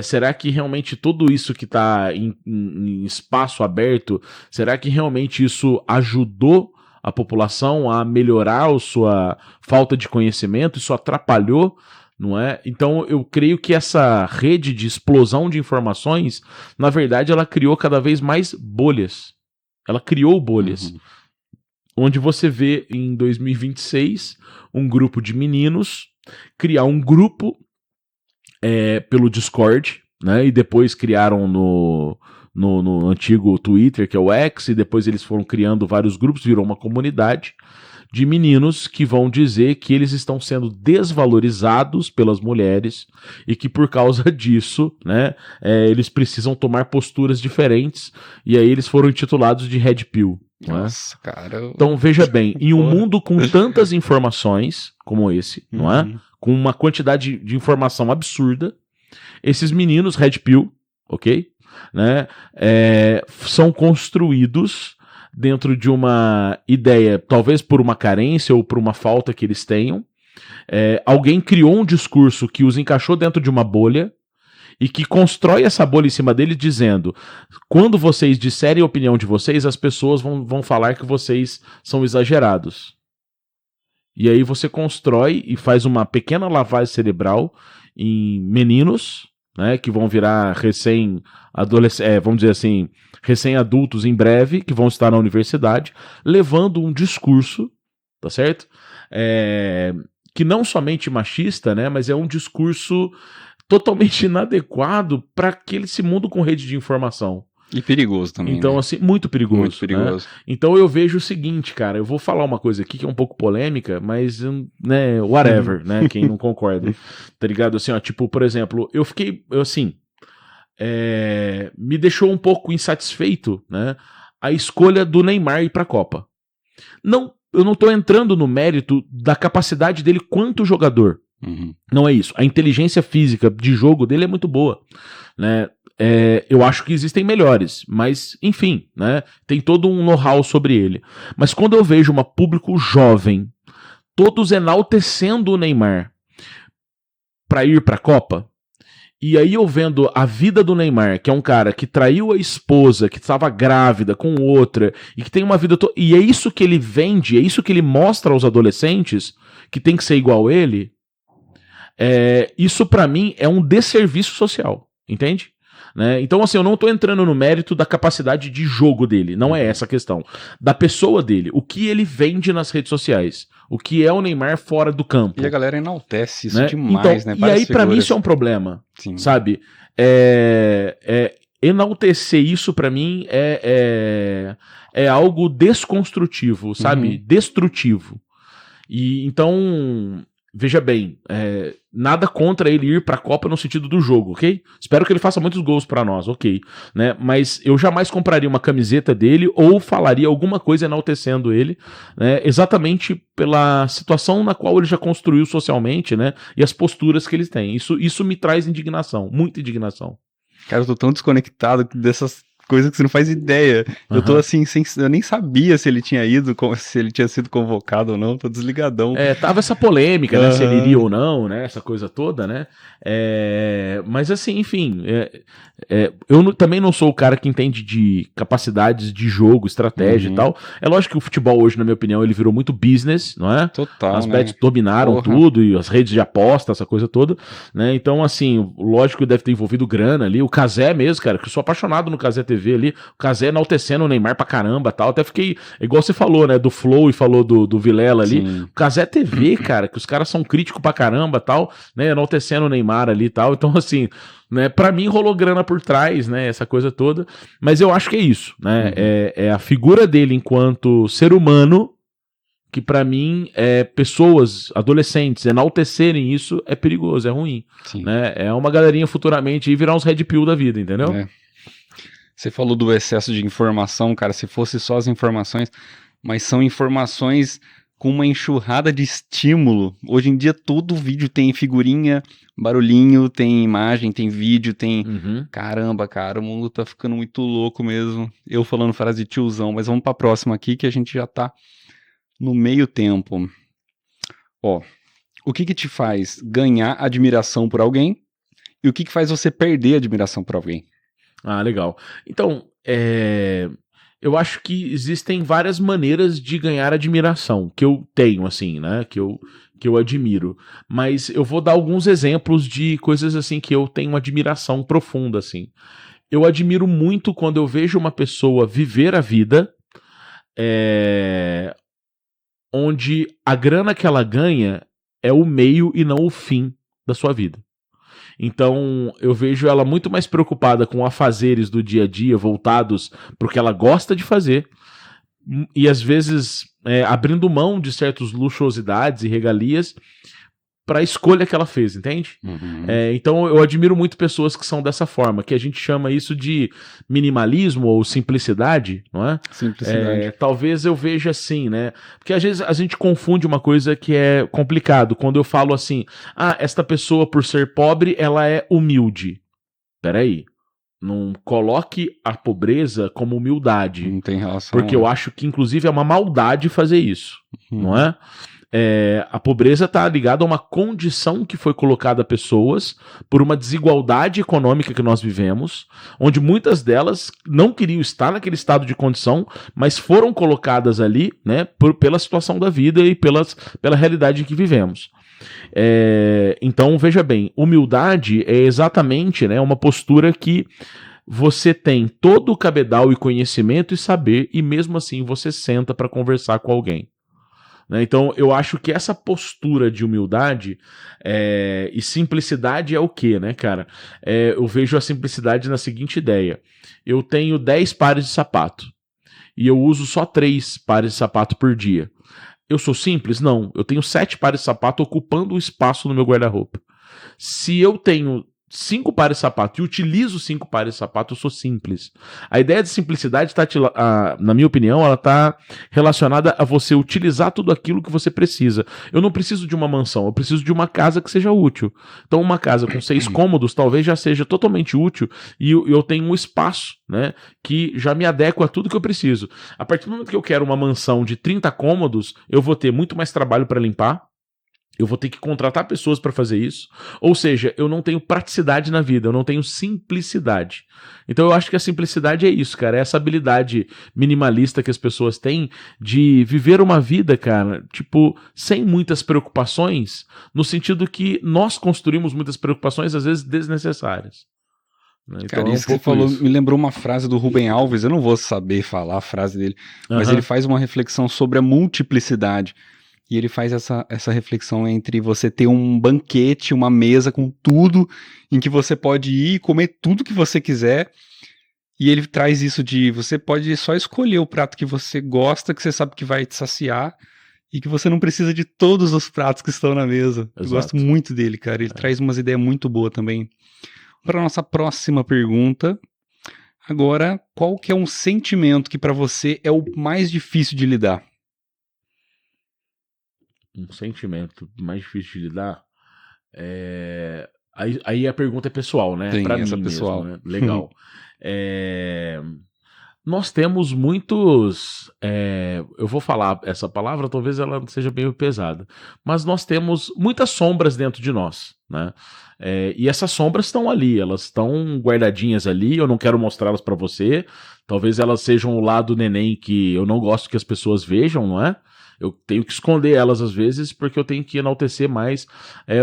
Será que realmente tudo isso que está em espaço aberto, será que realmente isso ajudou a população a melhorar a sua falta de conhecimento? Isso atrapalhou, não é? Então eu creio que essa rede de explosão de informações, na verdade, ela criou cada vez mais bolhas. Ela criou bolhas. Onde você vê em 2026 um grupo de meninos criar um grupo pelo Discord, né? E depois criaram no antigo Twitter, que é o X, e depois eles foram criando vários grupos, virou uma comunidade de meninos que vão dizer que eles estão sendo desvalorizados pelas mulheres e que por causa disso, né, eles precisam tomar posturas diferentes, e aí eles foram intitulados de Red Pill. Nossa, cara. Então veja bem, em um mundo com tantas informações como esse, não é? Com uma quantidade de informação absurda, esses meninos Red Pill, ok? Né, são construídos dentro de uma ideia, talvez por uma carência ou por uma falta que eles tenham. Alguém criou um discurso que os encaixou dentro de uma bolha e que constrói essa bolha em cima deles dizendo: quando vocês disserem a opinião de vocês, as pessoas vão falar que vocês são exagerados. E aí você constrói e faz uma pequena lavagem cerebral em meninos, né, que vão virar vamos dizer assim, recém-adultos em breve, que vão estar na universidade, levando um discurso, tá certo? Que não somente machista, né, mas é um discurso totalmente inadequado para esse mundo com rede de informação. E perigoso também. Então, né? assim, muito perigoso. Muito perigoso. Né? Então eu vejo o seguinte, cara, eu vou falar uma coisa aqui que é um pouco polêmica, mas, né, whatever, né, quem não concorda, tá ligado? Assim, ó, tipo, por exemplo, me deixou um pouco insatisfeito, né, a escolha do Neymar ir pra Copa. Eu não tô entrando no mérito da capacidade dele quanto jogador. Não é isso. A inteligência física de jogo dele é muito boa, né? Eu acho que existem melhores, mas enfim, né? Tem todo um know-how sobre ele. Mas quando eu vejo um público jovem, todos enaltecendo o Neymar para ir para a Copa, e aí eu vendo a vida do Neymar, que é um cara que traiu a esposa, que estava grávida com outra, e que tem uma vida e é isso que ele vende, é isso que ele mostra aos adolescentes, que tem que ser igual a ele. Isso para mim é um desserviço social, entende? Né? Então, assim, eu não tô entrando no mérito da capacidade de jogo dele, não é essa a questão. Da pessoa dele, o que ele vende nas redes sociais, o que é o Neymar fora do campo. E a galera enaltece isso, né? Então, Demais, né? E aí, pra mim, isso é um problema, Sim. sabe? Enaltecer isso, pra mim, é algo desconstrutivo, sabe? Destrutivo. E então... Veja bem, nada contra ele ir pra Copa no sentido do jogo, ok? Espero que ele faça muitos gols pra nós, ok? Né? Mas eu jamais compraria uma camiseta dele ou falaria alguma coisa enaltecendo ele, né? Exatamente pela situação na qual ele já construiu socialmente, né? E as posturas que ele tem. Isso me traz indignação, muita indignação. Cara, eu tô tão desconectado dessas coisas que você não faz ideia. Eu tô assim, eu nem sabia se ele tinha ido, se ele tinha sido convocado ou não, tô desligadão. Tava essa polêmica, né, se ele iria ou não, né, essa coisa toda, né, mas assim, enfim, eu também não sou o cara que entende de capacidades de jogo, estratégia e tal. É lógico que o futebol hoje, na minha opinião, ele virou muito business, não é? Total, as bets dominaram tudo, e as redes de aposta, essa coisa toda, né, então assim, lógico que deve ter envolvido grana ali, o Cazé mesmo, cara, que eu sou apaixonado no Cazé TV ali, o Cazé enaltecendo o Neymar pra caramba, tal, até fiquei, igual você falou, né, do Flow e falou do Vilela ali, sim. O Cazé TV, cara, que os caras são críticos pra caramba, tal, né, enaltecendo o Neymar ali e tal, então assim, né, pra mim rolou grana por trás, né, essa coisa toda, mas eu acho que é isso, né, é a figura dele enquanto ser humano, que pra mim, pessoas, adolescentes, enaltecerem isso é perigoso, é ruim, né, é uma galerinha futuramente ir virar uns Red Pill da vida, entendeu? Você falou do excesso de informação, cara, se fosse só as informações, mas são informações com uma enxurrada de estímulo. Hoje em dia todo vídeo tem figurinha, barulhinho, tem imagem, tem vídeo, tem... Caramba, cara, o mundo tá ficando muito louco mesmo. Eu falando frase de tiozão, mas vamos pra próxima aqui que a gente já tá no meio tempo. Ó, o que te faz ganhar admiração por alguém e o que faz você perder admiração por alguém? Ah, legal. Então, eu acho que existem várias maneiras de ganhar admiração, que eu tenho, assim, né, que eu admiro. Mas eu vou dar alguns exemplos de coisas, assim, que eu tenho admiração profunda, assim. Eu admiro muito quando eu vejo uma pessoa viver a vida onde a grana que ela ganha é o meio e não o fim da sua vida. Então, eu vejo ela muito mais preocupada com afazeres do dia a dia, voltados para o que ela gosta de fazer, e às vezes abrindo mão de certas luxuosidades e regalias para a escolha que ela fez, entende? Então, eu admiro muito pessoas que são dessa forma, que a gente chama isso de minimalismo ou simplicidade, não é? Simplicidade. Talvez eu veja assim, né? Porque às vezes a gente confunde uma coisa que é complicado. Quando eu falo assim, esta pessoa, por ser pobre, ela é humilde. Peraí. Não coloque a pobreza como humildade. Não tem relação. Porque eu acho que, inclusive, é uma maldade fazer isso, não é? A pobreza está ligada a uma condição que foi colocada a pessoas por uma desigualdade econômica que nós vivemos, onde muitas delas não queriam estar naquele estado de condição, mas foram colocadas ali, né, pela situação da vida e pela realidade em que vivemos. Então, veja bem, humildade é exatamente, né, uma postura que você tem todo o cabedal e conhecimento e saber, e mesmo assim você senta para conversar com alguém. Então, eu acho que essa postura de humildade e simplicidade é o quê, né, cara? Eu vejo a simplicidade na seguinte ideia. Eu tenho 10 pares de sapato e eu uso só 3 pares de sapato por dia. Eu sou simples? Não. Eu tenho 7 pares de sapato ocupando o espaço no meu guarda-roupa. Se eu tenho 5 pares de sapato e utilizo 5 pares de sapato, eu sou simples. A ideia de simplicidade, na minha opinião, ela está relacionada a você utilizar tudo aquilo que você precisa. Eu não preciso de uma mansão, eu preciso de uma casa que seja útil. Então, uma casa com 6 cômodos talvez já seja totalmente útil e eu tenho um espaço, né, que já me adequa a tudo que eu preciso. A partir do momento que eu quero uma mansão de 30 cômodos, eu vou ter muito mais trabalho para limpar. Eu vou ter que contratar pessoas para fazer isso. Ou seja, eu não tenho praticidade na vida, eu não tenho simplicidade. Então eu acho que a simplicidade é isso, cara. É essa habilidade minimalista que as pessoas têm de viver uma vida, cara, tipo, sem muitas preocupações, no sentido que nós construímos muitas preocupações, às vezes desnecessárias. Então, cara, isso que você falou me lembrou uma frase do Rubem Alves, eu não vou saber falar a frase dele, mas ele faz uma reflexão sobre a multiplicidade. E ele faz essa reflexão entre você ter um banquete, uma mesa com tudo, em que você pode ir e comer tudo que você quiser. E ele traz isso de você pode só escolher o prato que você gosta, que você sabe que vai te saciar, e que você não precisa de todos os pratos que estão na mesa. Exato. Eu gosto muito dele, cara. Ele traz umas ideias muito boas também. Para a nossa próxima pergunta. Agora, qual que é um sentimento que para você é o mais difícil de lidar? Um sentimento mais difícil de lidar, aí a pergunta é pessoal, né? Sim, pra essa mim pessoal. mesmo, né? Legal. Nós temos muitos. Eu vou falar essa palavra, talvez ela seja meio pesada, mas nós temos muitas sombras dentro de nós, né? E essas sombras estão ali, elas estão guardadinhas ali. Eu não quero mostrá-las para você. Talvez elas sejam o lado neném que eu não gosto que as pessoas vejam, não é? Eu tenho que esconder elas às vezes, porque eu tenho que enaltecer mais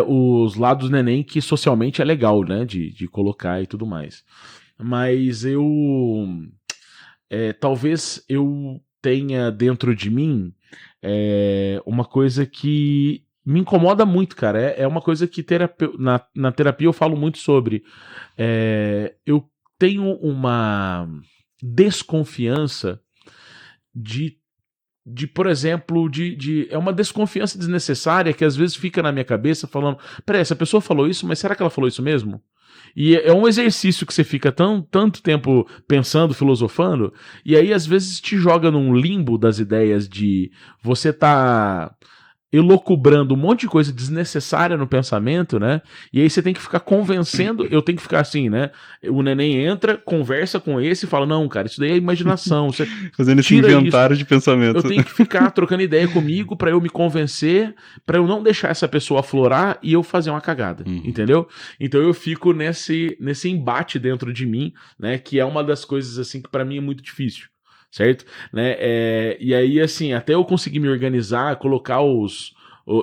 os lados neném que socialmente é legal, né? De colocar e tudo mais. Mas talvez eu tenha dentro de mim uma coisa que me incomoda muito, cara. É uma coisa que na terapia eu falo muito sobre. Eu tenho uma desconfiança por exemplo, é uma desconfiança desnecessária que às vezes fica na minha cabeça falando, peraí, essa pessoa falou isso, mas será que ela falou isso mesmo? E é um exercício que você fica tanto tempo pensando, filosofando, e aí às vezes te joga num limbo das ideias de você tá elocubrando um monte de coisa desnecessária no pensamento, né? E aí você tem que ficar convencendo, eu tenho que ficar assim, né? O neném entra, conversa com esse e fala, não, cara, isso daí é imaginação. Você fazendo esse inventário de pensamento. Eu tenho que ficar trocando ideia comigo pra eu me convencer, pra eu não deixar essa pessoa aflorar e eu fazer uma cagada, entendeu? Então eu fico nesse embate dentro de mim, né? Que é uma das coisas, assim, que pra mim é muito difícil. Certo? Né? E aí, assim, até eu conseguir me organizar, colocar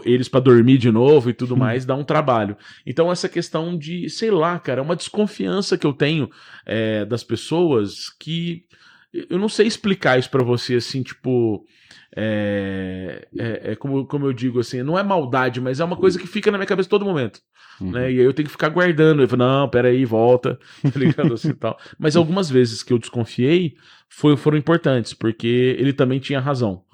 eles pra dormir de novo e tudo mais, dá um trabalho. Então, essa questão de, sei lá, cara, é uma desconfiança que eu tenho das pessoas eu não sei explicar isso pra você, assim, tipo. Como eu digo, assim, não é maldade, mas é uma coisa que fica na minha cabeça todo momento. Né? E aí eu tenho que ficar guardando. Eu falo, não, peraí, volta, tá ligado? Assim, tal. Mas algumas vezes que eu desconfiei foram importantes, porque ele também tinha razão,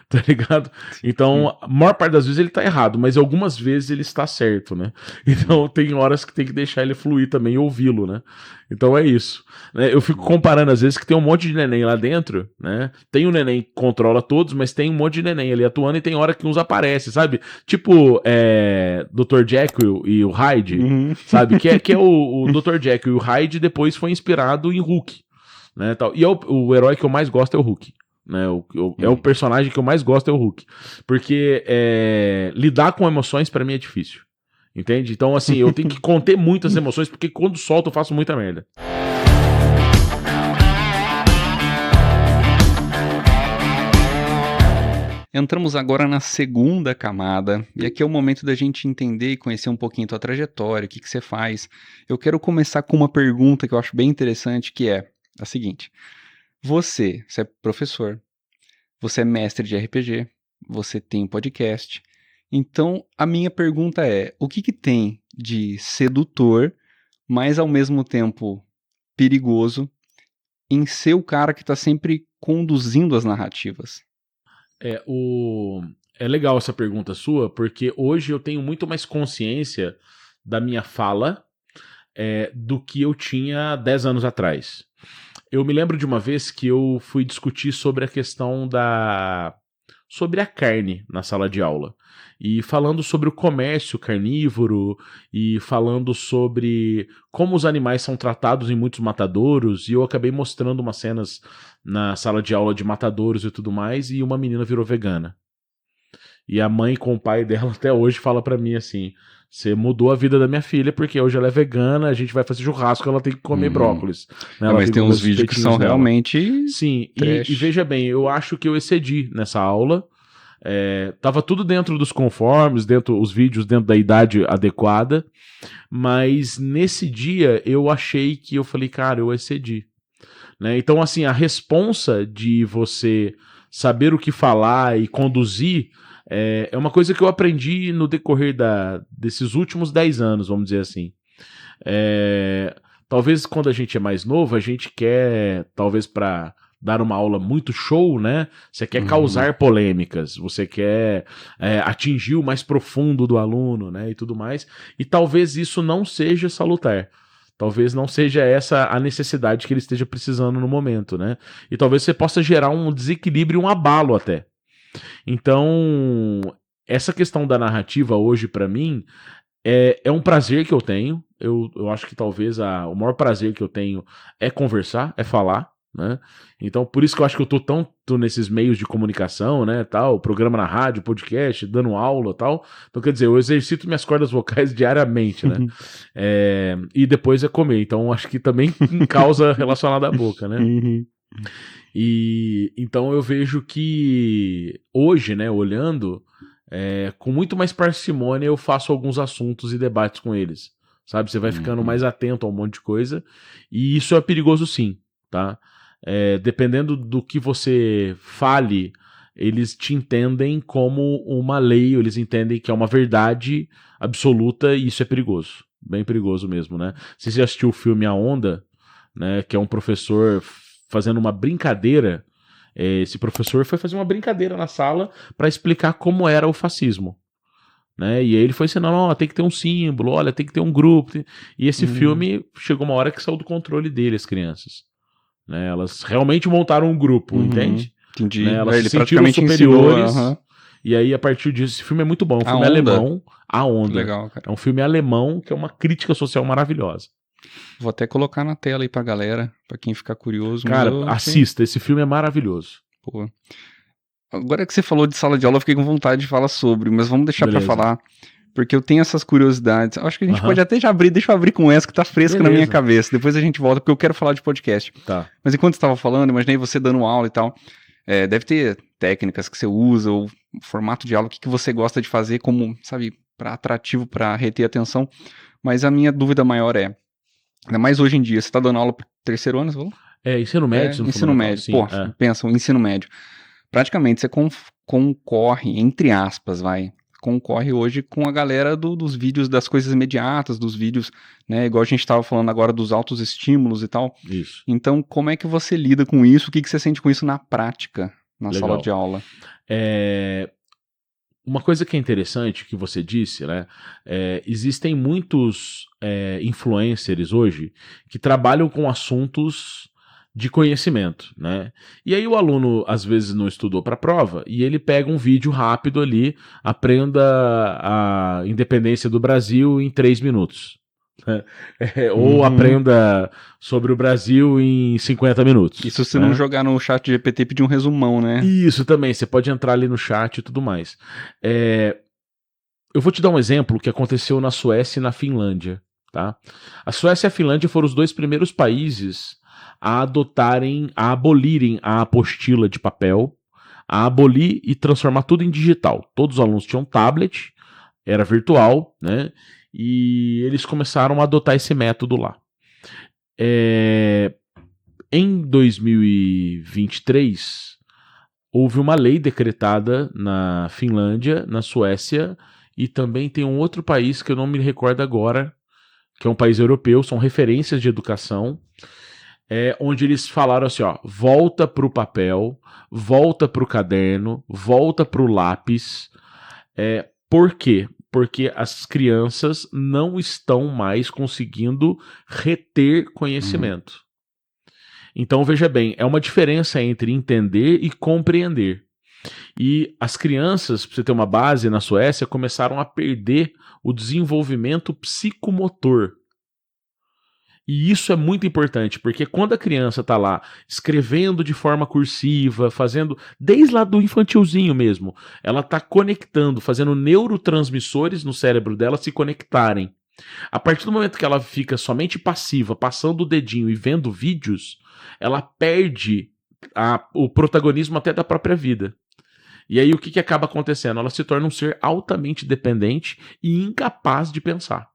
tá ligado? Então, a maior parte das vezes ele tá errado, mas algumas vezes ele está certo, né? Então tem horas que tem que deixar ele fluir também e ouvi-lo, né? Então é isso. Né? Eu fico comparando às vezes que tem um monte de neném lá dentro, né? Tem um neném que controla todos, mas tem um monte de neném ali atuando e tem hora que uns aparecem, sabe? Tipo, Dr. Jekyll e o Hyde, sabe? Que é o Dr. Jekyll e o Hyde depois foi inspirado em Hulk, né? Tal. E o herói que eu mais gosto é o Hulk. Né, o personagem que eu mais gosto é o Hulk. Porque lidar com emoções pra mim é difícil. Entende? Então, assim, eu tenho que conter muitas emoções, porque quando solto eu faço muita merda. Entramos agora na segunda camada, e aqui é o momento da gente entender e conhecer um pouquinho a tua trajetória, o que você faz. Eu quero começar com uma pergunta que eu acho bem interessante, que é a seguinte. Você é professor, você é mestre de RPG, você tem um podcast. Então, a minha pergunta é, o que tem de sedutor, mas ao mesmo tempo perigoso, em ser o cara que está sempre conduzindo as narrativas? É legal essa pergunta sua, porque hoje eu tenho muito mais consciência da minha fala do que eu tinha 10 anos atrás. Eu me lembro de uma vez que eu fui discutir sobre a questão sobre a carne na sala de aula. E falando sobre o comércio carnívoro, e falando sobre como os animais são tratados em muitos matadouros, e eu acabei mostrando umas cenas na sala de aula de matadouros e tudo mais, e uma menina virou vegana. E a mãe com o pai dela até hoje fala pra mim assim, você mudou a vida da minha filha, porque hoje ela é vegana, a gente vai fazer churrasco, ela tem que comer brócolis. Né? Mas tem uns vídeos que são dela. Realmente... Sim, e veja bem, eu acho que eu excedi nessa aula. Tava tudo dentro dos conformes, os vídeos dentro da idade adequada, mas nesse dia eu achei que eu falei, cara, eu excedi. Né? Então, assim, a responsa de você saber o que falar e conduzir é uma coisa que eu aprendi no decorrer desses últimos 10 anos, vamos dizer assim. Talvez quando a gente é mais novo, a gente quer, talvez para dar uma aula muito show, né? Você quer causar polêmicas, você quer atingir o mais profundo do aluno, né? E tudo mais. E talvez isso não seja salutar. Talvez não seja essa a necessidade que ele esteja precisando no momento, né? E talvez você possa gerar um desequilíbrio, um abalo até. Então, essa questão da narrativa hoje, para mim, É um prazer que eu tenho. Eu acho que talvez o maior prazer que eu tenho é conversar, é falar, né? Então, por isso que eu acho que eu tô nesses meios de comunicação, né, tal, programa na rádio, podcast, dando aula, tal. Então, quer dizer, eu exercito minhas cordas vocais diariamente, né? E depois é comer. Então, acho que também causa relacionada à boca, né? E então eu vejo que hoje, né, olhando, com muito mais parcimônia eu faço alguns assuntos e debates com eles, sabe? Você vai ficando mais atento a um monte de coisa e isso é perigoso sim, tá? Dependendo do que você fale, eles te entendem como uma lei, eles entendem que é uma verdade absoluta e isso é perigoso, bem perigoso mesmo, né? Você já assistiu o filme A Onda, né, que é um professor fazendo uma brincadeira. Esse professor foi fazer uma brincadeira na sala para explicar como era o fascismo, né? E aí ele foi ensinando, ó, tem que ter um símbolo, olha, tem que ter um grupo. E esse filme chegou uma hora que saiu do controle dele, as crianças, né? Elas realmente montaram um grupo, entende? Entendi. Né? Elas Ele se sentiram superiores. E aí, a partir disso, esse filme é muito bom. É um filme alemão, A Onda. Legal, cara. É um filme alemão que é uma crítica social maravilhosa. Vou até colocar na tela aí pra galera, pra quem ficar curioso. Cara, assista, esse filme é maravilhoso. Pô. Agora que você falou de sala de aula, eu fiquei com vontade de falar sobre, mas vamos deixar pra falar, porque eu tenho essas curiosidades. Acho que a gente pode até já abrir, deixa eu abrir com essa que tá fresca na minha cabeça. Depois a gente volta, porque eu quero falar de podcast. Tá. Mas enquanto você tava falando, imaginei você dando aula e tal. Deve ter técnicas que você usa, ou formato de aula, o que você gosta de fazer como, sabe, pra atrativo, pra reter a atenção. Mas a minha dúvida maior ainda mais hoje em dia, você tá dando aula pro terceiro ano, você falou? Ensino médio. Ensino médio, sim, pensa, o ensino médio. Praticamente você concorre, entre aspas, concorre hoje com a galera dos vídeos das coisas imediatas, dos vídeos, né, igual a gente estava falando agora dos altos estímulos e tal. Isso. Então, como é que você lida com isso? O que você sente com isso na prática, na sala de aula? Uma coisa que é interessante que você disse, né? Existem muitos influencers hoje que trabalham com assuntos de conhecimento, né? E aí o aluno às vezes não estudou para a prova e ele pega um vídeo rápido ali, aprenda a independência do Brasil em 3 minutos. Ou aprenda sobre o Brasil em 50 minutos. Isso se não jogar no chat GPT e pedir um resumão, né? Isso também, você pode entrar ali no chat e tudo mais. Eu vou te dar um exemplo que aconteceu na Suécia e na Finlândia, tá? A Suécia e a Finlândia foram os 2 primeiros países a abolirem a apostila de papel, a abolir e transformar tudo em digital. Todos os alunos tinham tablet, era virtual, né? E eles começaram a adotar esse método lá. Em 2023, houve uma lei decretada na Finlândia, na Suécia, e também tem um outro país que eu não me recordo agora, que é um país europeu, são referências de educação, onde eles falaram assim, ó, volta pro papel, volta pro caderno, volta pro lápis. Por quê? Porque as crianças não estão mais conseguindo reter conhecimento. Então, veja bem, é uma diferença entre entender e compreender. E as crianças, para você ter uma base, na Suécia, começaram a perder o desenvolvimento psicomotor. E isso é muito importante, porque quando a criança está lá escrevendo de forma cursiva, fazendo, desde lá do infantilzinho mesmo, ela está conectando, fazendo neurotransmissores no cérebro dela se conectarem. A partir do momento que ela fica somente passiva, passando o dedinho e vendo vídeos, ela perde o protagonismo até da própria vida. E aí o que acaba acontecendo? Ela se torna um ser altamente dependente e incapaz de pensar.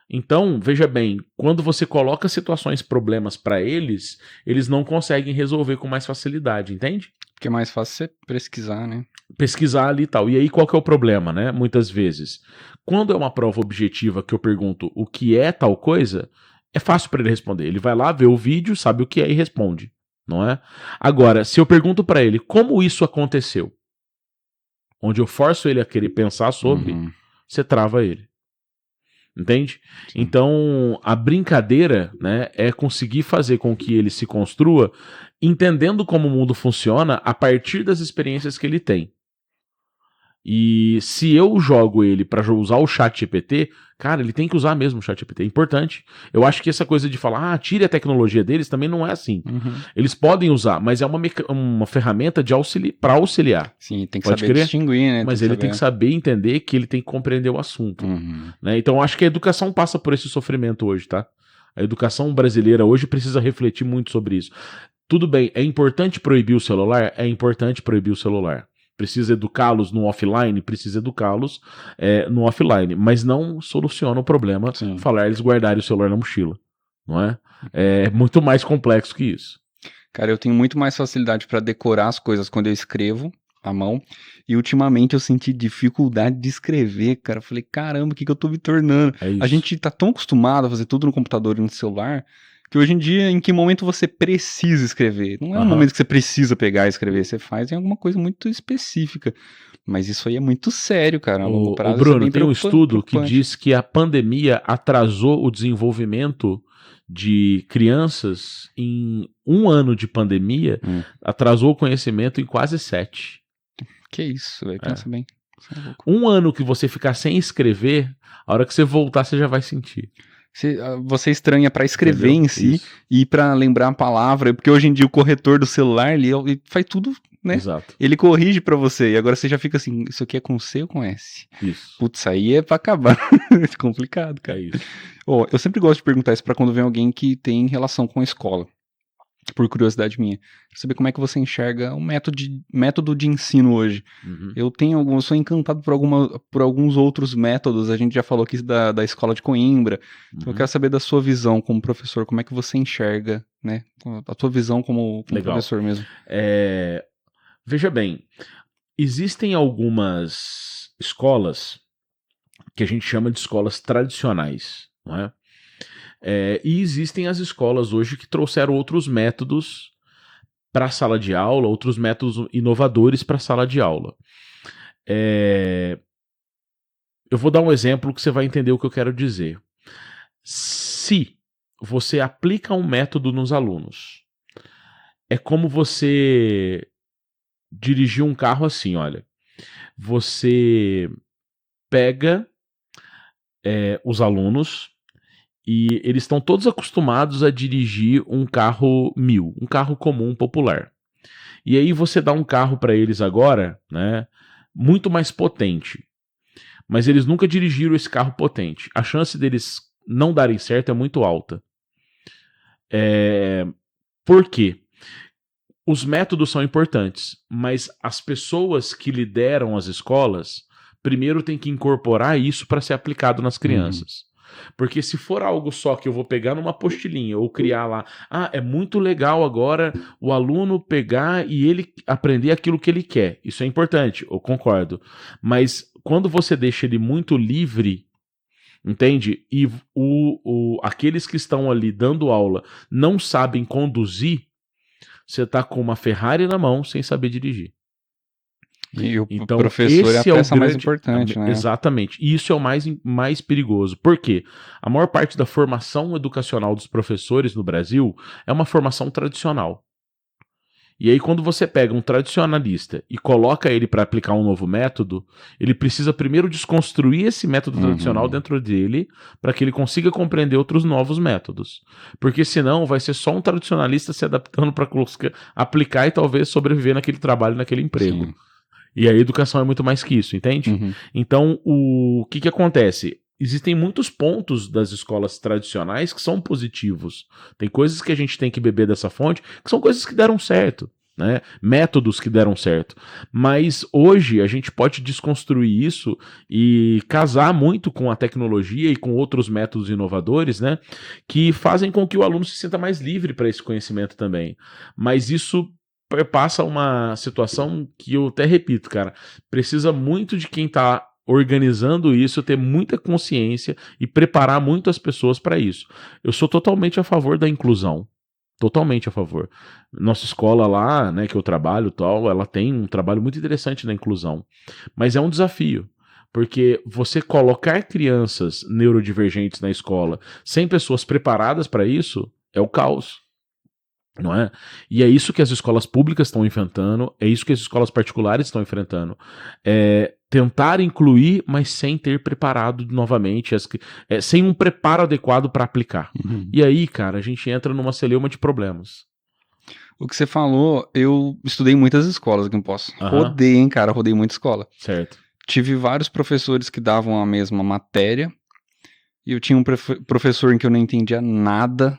Então, veja bem, quando você coloca situações, problemas para eles, eles não conseguem resolver com mais facilidade, entende? Porque é mais fácil você pesquisar, né? Pesquisar ali e tal. E aí qual que é o problema, né? Muitas vezes, quando é uma prova objetiva que eu pergunto o que é tal coisa, é fácil para ele responder. Ele vai lá, vê o vídeo, sabe o que é e responde, não é? Agora, se eu pergunto para ele como isso aconteceu, onde eu forço ele a querer pensar sobre, você trava ele. Entende? Sim. Então, a brincadeira, né, é conseguir fazer com que ele se construa entendendo como o mundo funciona a partir das experiências que ele tem. E se eu jogo ele pra usar o ChatGPT, cara, ele tem que usar mesmo o ChatGPT, é importante. Eu acho que essa coisa de falar, tire a tecnologia deles, também não é assim. Eles podem usar, mas é uma ferramenta pra auxiliar. Sim, tem que saber distinguir, né? Mas ele tem que saber entender que ele tem que compreender o assunto. Né? Então eu acho que a educação passa por esse sofrimento hoje, tá? A educação brasileira hoje precisa refletir muito sobre isso. Tudo bem, é importante proibir o celular? É importante proibir o celular. Precisa educá-los no offline? Precisa educá-los no offline. Mas não soluciona o problema falar eles guardarem o celular na mochila. Não é? É muito mais complexo que isso. Cara, eu tenho muito mais facilidade para decorar as coisas quando eu escrevo à mão. E ultimamente eu senti dificuldade de escrever, cara. Eu falei, caramba, o que eu tô me tornando? A gente tá tão acostumado a fazer tudo no computador e no celular, que hoje em dia, em que momento você precisa escrever? Não é um momento que você precisa pegar e escrever, você faz em alguma coisa muito específica. Mas isso aí é muito sério, cara. A longo prazo, Bruno, tem um estudo que diz que a pandemia atrasou o desenvolvimento de crianças em 1 ano de pandemia, atrasou o conhecimento em quase 7. Que isso, velho, pensa bem. 1 ano que você ficar sem escrever, a hora que você voltar, você já vai sentir. Você estranha para escrever em si e para lembrar a palavra, porque hoje em dia o corretor do celular, ele faz tudo, né? Exato. Ele corrige para você, e agora você já fica assim, isso aqui é com C ou com S? Isso. Putz, aí é pra acabar. É complicado, cara. É isso. Eu sempre gosto de perguntar isso pra quando vem alguém que tem relação com a escola. Por curiosidade minha. Pra saber como é que você enxerga o método de ensino hoje. Eu sou encantado por alguns outros métodos. A gente já falou aqui da escola de Coimbra. Então eu quero saber da sua visão como professor. Como é que você enxerga, né? A sua visão como professor mesmo. Veja bem, existem algumas escolas que a gente chama de escolas tradicionais, não é? E existem as escolas hoje que trouxeram outros métodos para a sala de aula, outros métodos inovadores para a sala de aula. Eu vou dar um exemplo que você vai entender o que eu quero dizer. Se você aplica um método nos alunos, é como você dirigir um carro assim, olha. Você pega os alunos e eles estão todos acostumados a dirigir um carro 1000, um carro comum, popular. E aí você dá um carro para eles agora, né, muito mais potente. Mas eles nunca dirigiram esse carro potente. A chance deles não darem certo é muito alta. Por quê? Os métodos são importantes, mas as pessoas que lideram as escolas primeiro têm que incorporar isso para ser aplicado nas crianças. Porque se for algo só que eu vou pegar numa apostilinha ou criar lá, é muito legal agora o aluno pegar e ele aprender aquilo que ele quer. Isso é importante, eu concordo. Mas quando você deixa ele muito livre, entende? E aqueles que estão ali dando aula não sabem conduzir, você está com uma Ferrari na mão sem saber dirigir. E o professor é a peça mais importante, né? Exatamente. E isso é o mais perigoso. Por quê? A maior parte da formação educacional dos professores no Brasil é uma formação tradicional. E aí, quando você pega um tradicionalista e coloca ele para aplicar um novo método, ele precisa primeiro desconstruir esse método tradicional dentro dele para que ele consiga compreender outros novos métodos. Porque senão vai ser só um tradicionalista se adaptando para aplicar e talvez sobreviver naquele trabalho, naquele emprego. Sim. E a educação é muito mais que isso, entende? Então, o que acontece? Existem muitos pontos das escolas tradicionais que são positivos. Tem coisas que a gente tem que beber dessa fonte, que são coisas que deram certo, né? Métodos que deram certo. Mas hoje a gente pode desconstruir isso e casar muito com a tecnologia e com outros métodos inovadores, né? Que fazem com que o aluno se sinta mais livre para esse conhecimento também. Mas isso passa uma situação que eu até repito, cara, precisa muito de quem tá organizando isso, ter muita consciência e preparar muito as pessoas para isso. Eu sou totalmente a favor da inclusão. Totalmente a favor. Nossa escola lá, né, que eu trabalho, ela tem um trabalho muito interessante na inclusão. Mas é um desafio. Porque você colocar crianças neurodivergentes na escola sem pessoas preparadas para isso é o caos. Não é? E é isso que as escolas públicas estão enfrentando, é isso que as escolas particulares estão enfrentando. Tentar incluir, mas sem ter preparado novamente, sem um preparo adequado para aplicar. Uhum. E aí, cara, a gente entra numa celeuma de problemas. O que você falou, eu estudei em muitas escolas aqui em Poços. Rodei, hein, cara, rodei muita escola. Certo. Tive vários professores que davam a mesma matéria, e eu tinha um professor em que eu não entendia nada,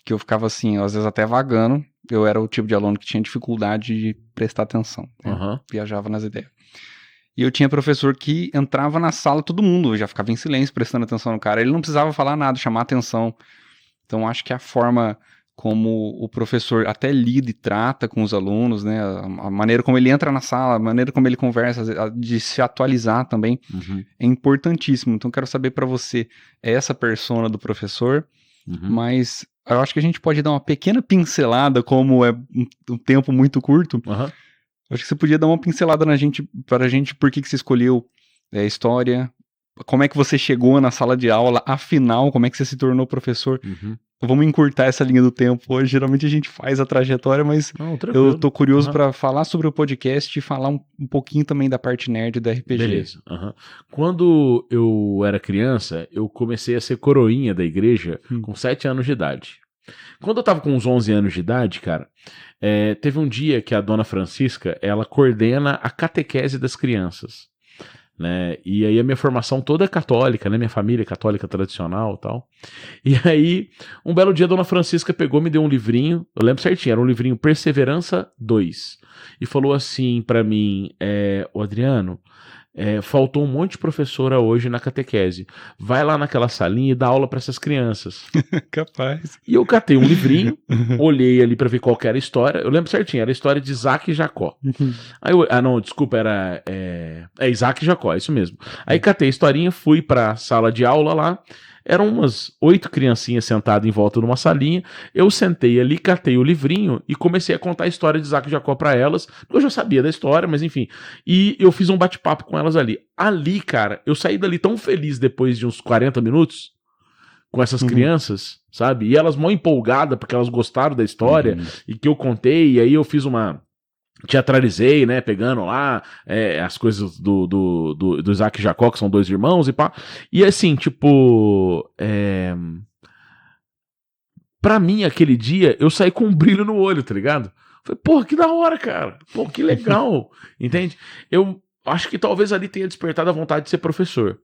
que eu ficava assim, às vezes até vagando. Eu era o tipo de aluno que tinha dificuldade de prestar atenção, né? Viajava nas ideias. E eu tinha professor que entrava na sala, todo mundo já ficava em silêncio, prestando atenção no cara. Ele não precisava falar nada, chamar atenção. Então acho que a forma como o professor até lida e trata com os alunos, né? A maneira como ele entra na sala, a maneira como ele conversa, de se atualizar também, é importantíssimo. Então quero saber para você, é essa persona do professor, mas eu acho que a gente pode dar uma pequena pincelada, como é um tempo muito curto. Acho que você podia dar uma pincelada pra gente, por que você escolheu história, como é que você chegou na sala de aula, afinal, como é que você se tornou professor. Vamos encurtar essa linha do tempo hoje. Geralmente a gente faz a trajetória, mas eu tô curioso pra falar sobre o podcast e falar um pouquinho também da parte nerd do RPG. Beleza. Quando eu era criança, eu comecei a ser coroinha da igreja com 7 anos de idade. Quando eu tava com uns 11 anos de idade, cara, teve um dia que a dona Francisca, ela coordena a catequese das crianças, né? E aí a minha formação toda é católica, né? Minha família é católica tradicional e tal. E aí, um belo dia a dona Francisca pegou, me deu um livrinho, eu lembro certinho, era um livrinho Perseverança 2, e falou assim pra mim, o Adriano, faltou um monte de professora hoje na catequese. Vai lá naquela salinha e dá aula para essas crianças. Capaz. E eu catei um livrinho, olhei ali para ver qual que era a história. Eu lembro certinho, era a história de Isaac e Jacó. Aí não, desculpa, era Isaac e Jacó, é isso mesmo. Aí catei a historinha, fui pra sala de aula lá. Eram umas 8 criancinhas sentadas em volta de uma salinha. Eu sentei ali, catei o livrinho e comecei a contar a história de Isaac e Jacó pra elas. Eu já sabia da história, mas enfim. E eu fiz um bate-papo com elas ali. Ali, cara, eu saí dali tão feliz depois de uns 40 minutos com essas crianças, sabe? E elas mó empolgadas porque elas gostaram da história e que eu contei. E aí eu fiz teatralizei, né, pegando lá as coisas do Isaac e Jacó, que são 2 irmãos e pá. E assim, tipo, pra mim, aquele dia, eu saí com um brilho no olho, tá ligado? Falei, porra, que da hora, cara. Pô, que legal. Entende? Eu acho que talvez ali tenha despertado a vontade de ser professor.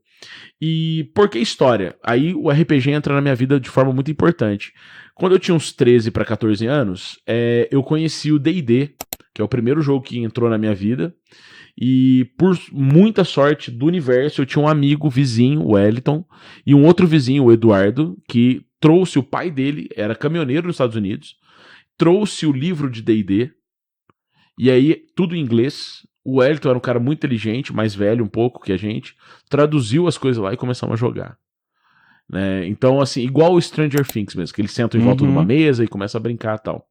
E por que história? Aí o RPG entra na minha vida de forma muito importante. Quando eu tinha uns 13 para 14 anos, eu conheci o D&D, que é o primeiro jogo que entrou na minha vida. E por muita sorte do universo, eu tinha um amigo vizinho, o Wellington, e um outro vizinho, o Eduardo, que trouxe o pai dele, era caminhoneiro nos Estados Unidos, trouxe o livro de D&D, e aí tudo em inglês. O Wellington era um cara muito inteligente, mais velho um pouco que a gente, traduziu as coisas lá e começamos a jogar. Né? Então, assim, igual o Stranger Things mesmo, que eles sentam em volta de uma mesa e começam a brincar e tal.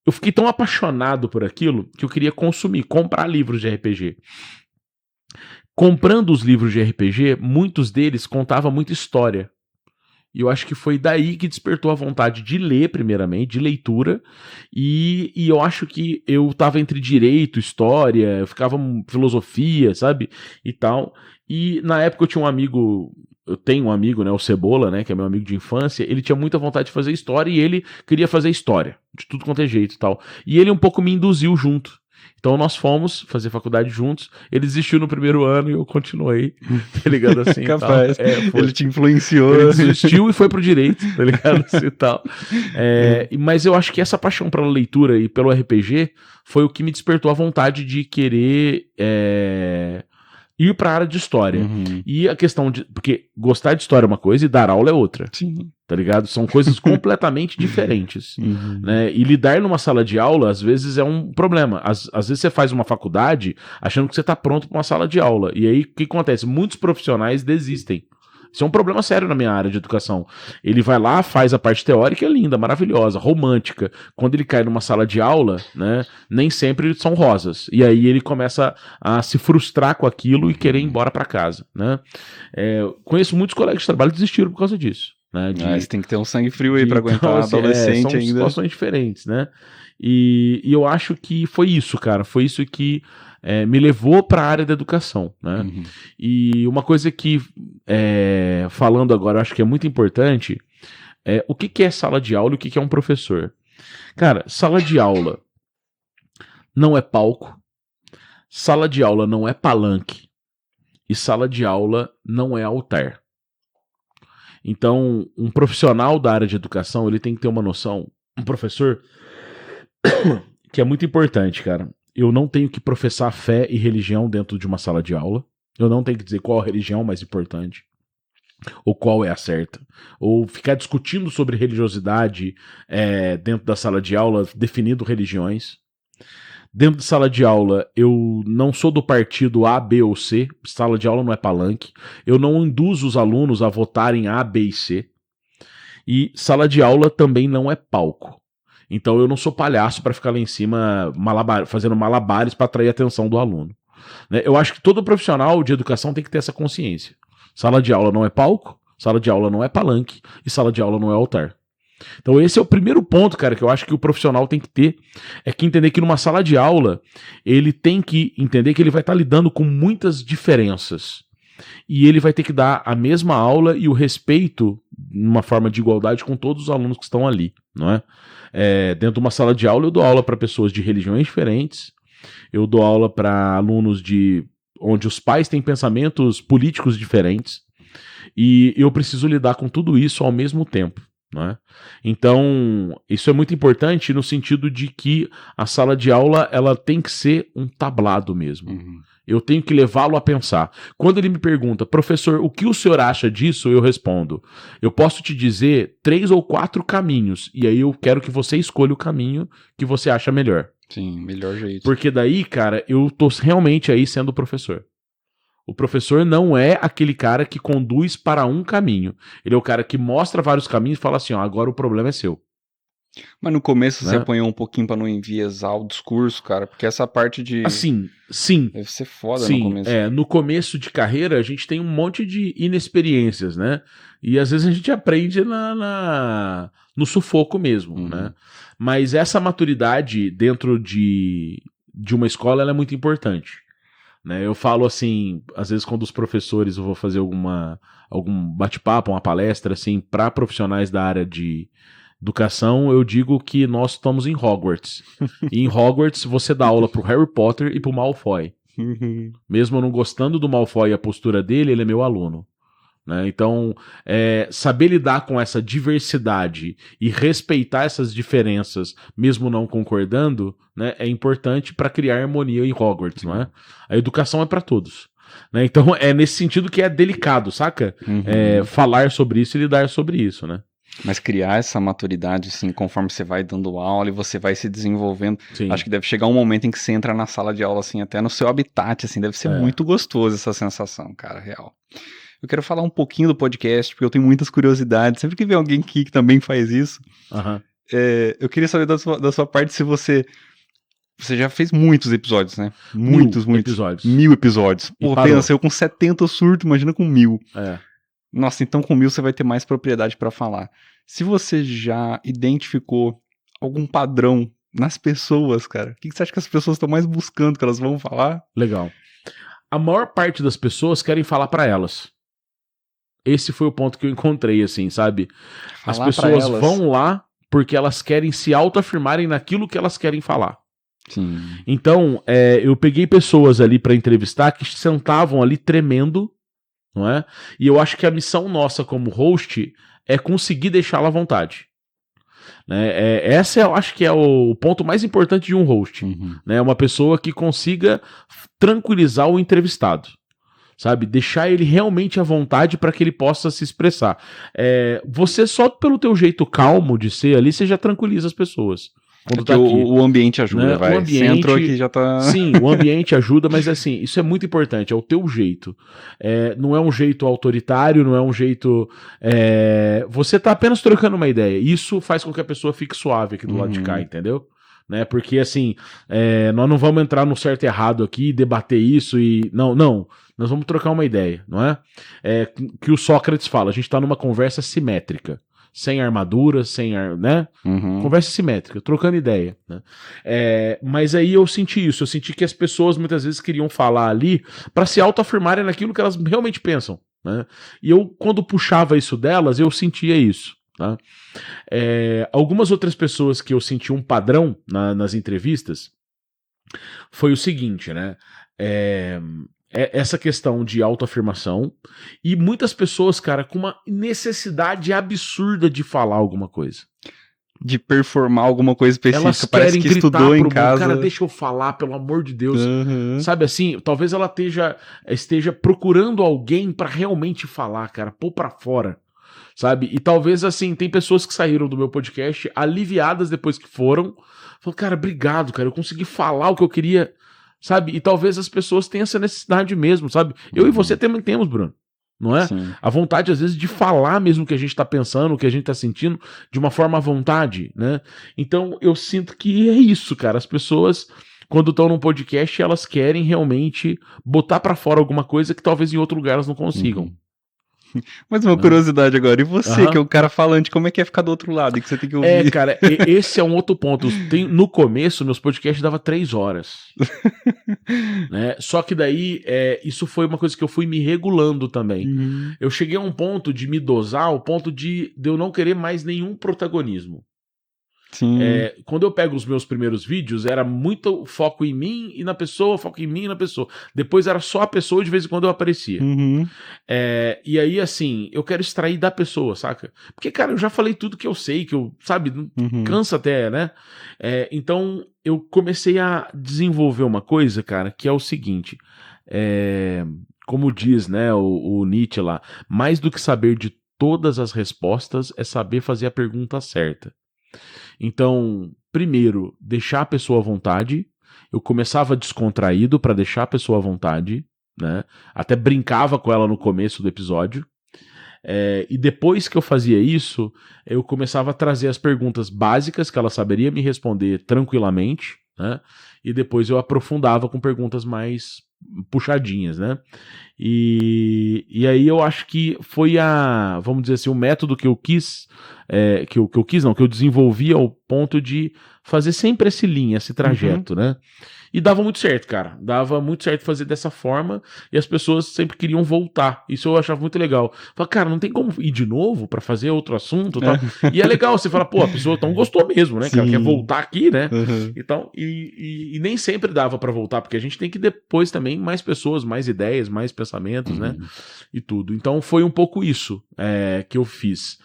Eu fiquei tão apaixonado por aquilo que eu queria comprar livros de RPG. Comprando os livros de RPG, muitos deles contavam muita história. E eu acho que foi daí que despertou a vontade de ler, primeiramente, de leitura. E eu acho que eu tava entre direito, história, eu ficava filosofia, sabe? E tal. E na época eu tinha um amigo... Eu tenho um amigo, né, o Cebola, né, que é meu amigo de infância. Ele tinha muita vontade de fazer história e ele queria fazer história, de tudo quanto é jeito e tal. E ele um pouco me induziu junto. Então nós fomos fazer faculdade juntos. Ele desistiu no primeiro ano e eu continuei, tá ligado assim? Capaz. Ele te influenciou. Ele desistiu e foi pro direito, tá ligado assim e tal. Mas eu acho que essa paixão pela leitura e pelo RPG foi o que me despertou a vontade de querer... ir pra área de história. E a questão de... Porque gostar de história é uma coisa e dar aula é outra. Sim. Tá ligado? São coisas completamente diferentes. Né? E lidar numa sala de aula, às vezes, é um problema. Às vezes você faz uma faculdade achando que você tá pronto pra uma sala de aula. E aí, o que acontece? Muitos profissionais desistem. Isso é um problema sério na minha área de educação. Ele vai lá, faz a parte teórica, é linda, maravilhosa, romântica. Quando ele cai numa sala de aula, né, nem sempre são rosas. E aí ele começa a se frustrar com aquilo e querer ir embora para casa. Né? Conheço muitos colegas de trabalho que desistiram por causa disso. né? Você tem que ter um sangue frio aí pra aguentar então, assim, adolescente são ainda. situações diferentes, né? E eu acho que foi isso, cara. Foi isso que me levou para a área da educação, né? Uhum. E uma coisa que, falando agora, eu acho que é muito importante, o que é sala de aula e o que é um professor? Cara, sala de aula não é palco, sala de aula não é palanque e sala de aula não é altar. Então, um profissional da área de educação, ele tem que ter uma noção, um professor, que é muito importante, cara. Eu não tenho que professar fé e religião dentro de uma sala de aula. Eu não tenho que dizer qual a religião mais importante, ou qual é a certa. Ou ficar discutindo sobre religiosidade dentro da sala de aula, definindo religiões. Dentro de sala de aula, eu não sou do partido A, B ou C. Sala de aula não é palanque. Eu não induzo os alunos a votarem A, B e C. E sala de aula também não é palco. Então eu não sou palhaço para ficar lá em cima fazendo malabares para atrair a atenção do aluno. Né? Eu acho que todo profissional de educação tem que ter essa consciência. Sala de aula não é palco, sala de aula não é palanque e sala de aula não é altar. Então esse é o primeiro ponto, cara, que eu acho que o profissional tem que ter, é que entender que numa sala de aula ele tem que entender que ele vai estar lidando com muitas diferenças e ele vai ter que dar a mesma aula e o respeito numa forma de igualdade com todos os alunos que estão ali, não é? Dentro de uma sala de aula eu dou aula para pessoas de religiões diferentes, eu dou aula para alunos onde os pais têm pensamentos políticos diferentes e eu preciso lidar com tudo isso ao mesmo tempo. Né? Então, isso é muito importante no sentido de que a sala de aula ela tem que ser um tablado mesmo. Uhum. Eu tenho que levá-lo a pensar. Quando ele me pergunta, professor, o que o senhor acha disso? Eu respondo, eu posso te dizer 3 ou 4 caminhos, e aí eu quero que você escolha o caminho que você acha melhor. Sim, melhor jeito. Porque daí, cara, eu tô realmente aí sendo professor. O professor não é aquele cara que conduz para um caminho. Ele é o cara que mostra vários caminhos e fala assim, ó, agora o problema é seu. Mas no começo né? Você apanhou um pouquinho pra não enviesar o discurso, cara, porque essa parte de... Assim, sim. Deve ser foda sim, no começo. No começo de carreira a gente tem um monte de inexperiências, né? E às vezes a gente aprende no sufoco mesmo, né? Mas essa maturidade dentro de uma escola ela é muito importante. Né? Eu falo assim, às vezes quando os professores eu vou fazer algum bate-papo, uma palestra assim para profissionais da área de educação, eu digo que nós estamos em Hogwarts. E em Hogwarts você dá aula pro Harry Potter e pro Malfoy. Mesmo eu não gostando do Malfoy e a postura dele, ele é meu aluno. Né? Então, saber lidar com essa diversidade e respeitar essas diferenças, mesmo não concordando, né, é importante para criar harmonia em Hogwarts. Não é? A educação é para todos. Né? Então, é nesse sentido que é delicado, saca? Falar sobre isso e lidar sobre isso, né? Mas criar essa maturidade, assim, conforme você vai dando aula e você vai se desenvolvendo, Sim. Acho que deve chegar um momento em que você entra na sala de aula, assim, até no seu habitat, assim, deve ser muito gostoso essa sensação, cara, real. Eu quero falar um pouquinho do podcast, porque eu tenho muitas curiosidades. Sempre que vem alguém aqui que também faz isso, eu queria saber da sua parte se você já fez muitos episódios, né? Muitos episódios. 1000 episódios. Pô, pensa, eu com 70 eu surto, imagina com 1000. Nossa, então com 1000 você vai ter mais propriedade pra falar. Se você já identificou algum padrão nas pessoas, cara, o que você acha que as pessoas estão mais buscando que elas vão falar? Legal. A maior parte das pessoas querem falar pra elas. Esse foi o ponto que eu encontrei, assim, sabe? As pessoas vão lá porque elas querem se autoafirmarem naquilo que elas querem falar. Sim. Então, eu peguei pessoas ali pra entrevistar que sentavam ali tremendo, não é? E eu acho que a missão nossa como host é conseguir deixá-la à vontade. Né? Essa eu acho que é o ponto mais importante de um host. Né? Uma pessoa que consiga tranquilizar o entrevistado. Sabe? Deixar ele realmente à vontade para que ele possa se expressar. Você só pelo teu jeito calmo de ser ali, você já tranquiliza as pessoas. Quando tá aqui, o ambiente ajuda, né? Vai. O ambiente, você entrou aqui já tá... Sim, o ambiente ajuda, mas assim, isso é muito importante, é o teu jeito. Não é um jeito autoritário, não é um jeito... Você tá apenas trocando uma ideia. Isso faz com que a pessoa fique suave aqui do lado de cá, entendeu? né? Porque, assim, nós não vamos entrar no certo e errado aqui, debater isso e... Não, nós vamos trocar uma ideia, não é? Que o Sócrates fala, a gente tá numa conversa simétrica, sem armadura, né? Conversa simétrica, trocando ideia, né? Mas aí eu senti isso, eu senti que as pessoas muitas vezes queriam falar ali para se autoafirmarem naquilo que elas realmente pensam, né? E eu, quando puxava isso delas, eu sentia isso, tá? Algumas outras pessoas que eu senti um padrão nas entrevistas foi o seguinte, né? Essa questão de autoafirmação e muitas pessoas, cara, com uma necessidade absurda de falar alguma coisa. De performar alguma coisa específica, elas parece que estudou em casa. Cara, deixa eu falar, pelo amor de Deus. Sabe assim, talvez ela esteja procurando alguém pra realmente falar, cara, pôr pra fora. Sabe? E talvez, assim, tem pessoas que saíram do meu podcast aliviadas depois que foram. Falaram, cara, obrigado, cara, eu consegui falar o que eu queria, sabe? E talvez as pessoas tenham essa necessidade mesmo, sabe? Eu e você também temos, Bruno, não é? Sim. A vontade, às vezes, de falar mesmo o que a gente tá pensando, o que a gente tá sentindo, de uma forma à vontade, né? Então, eu sinto que é isso, cara. As pessoas, quando estão num podcast, elas querem realmente botar pra fora alguma coisa que talvez em outro lugar elas não consigam. Mas uma curiosidade agora, e você, que é o cara falante, como é que é ficar do outro lado e que você tem que ouvir? Cara, esse é um outro ponto. No começo, meus podcasts davam 3 horas. Né? Só que daí, isso foi uma coisa que eu fui me regulando também. Eu cheguei a um ponto de me dosar, ao ponto de eu não querer mais nenhum protagonismo. Sim. Quando eu pego os meus primeiros vídeos, era muito foco em mim e na pessoa, foco em mim e na pessoa. Depois era só a pessoa, de vez em quando eu aparecia. E aí, assim, eu quero extrair da pessoa, saca? Porque, cara, eu já falei tudo que eu sei, que eu, sabe, cansa até, né? Então, eu comecei a desenvolver uma coisa, cara, que é o seguinte, como diz, né, o Nietzsche lá, mais do que saber de todas as respostas é saber fazer a pergunta certa. Então, primeiro, deixar a pessoa à vontade. Eu começava descontraído para deixar a pessoa à vontade, né? Até brincava com ela no começo do episódio. E depois que eu fazia isso, eu começava a trazer as perguntas básicas que ela saberia me responder tranquilamente, né? E depois eu aprofundava com perguntas mais puxadinhas, né? E aí eu acho que foi vamos dizer assim, o método que eu quis, que eu desenvolvi ao ponto de fazer sempre esse trajeto, né? E dava muito certo, cara. Dava muito certo fazer dessa forma e as pessoas sempre queriam voltar. Isso eu achava muito legal. Falei, cara, não tem como ir de novo pra fazer outro assunto e tal. E é legal, você fala, pô, a pessoa então gostou mesmo, né? Cara, quer voltar aqui, né? Então, e nem sempre dava pra voltar, porque a gente tem que depois também mais pessoas, mais ideias, mais pensamentos, né? E tudo. Então foi um pouco isso que eu fiz.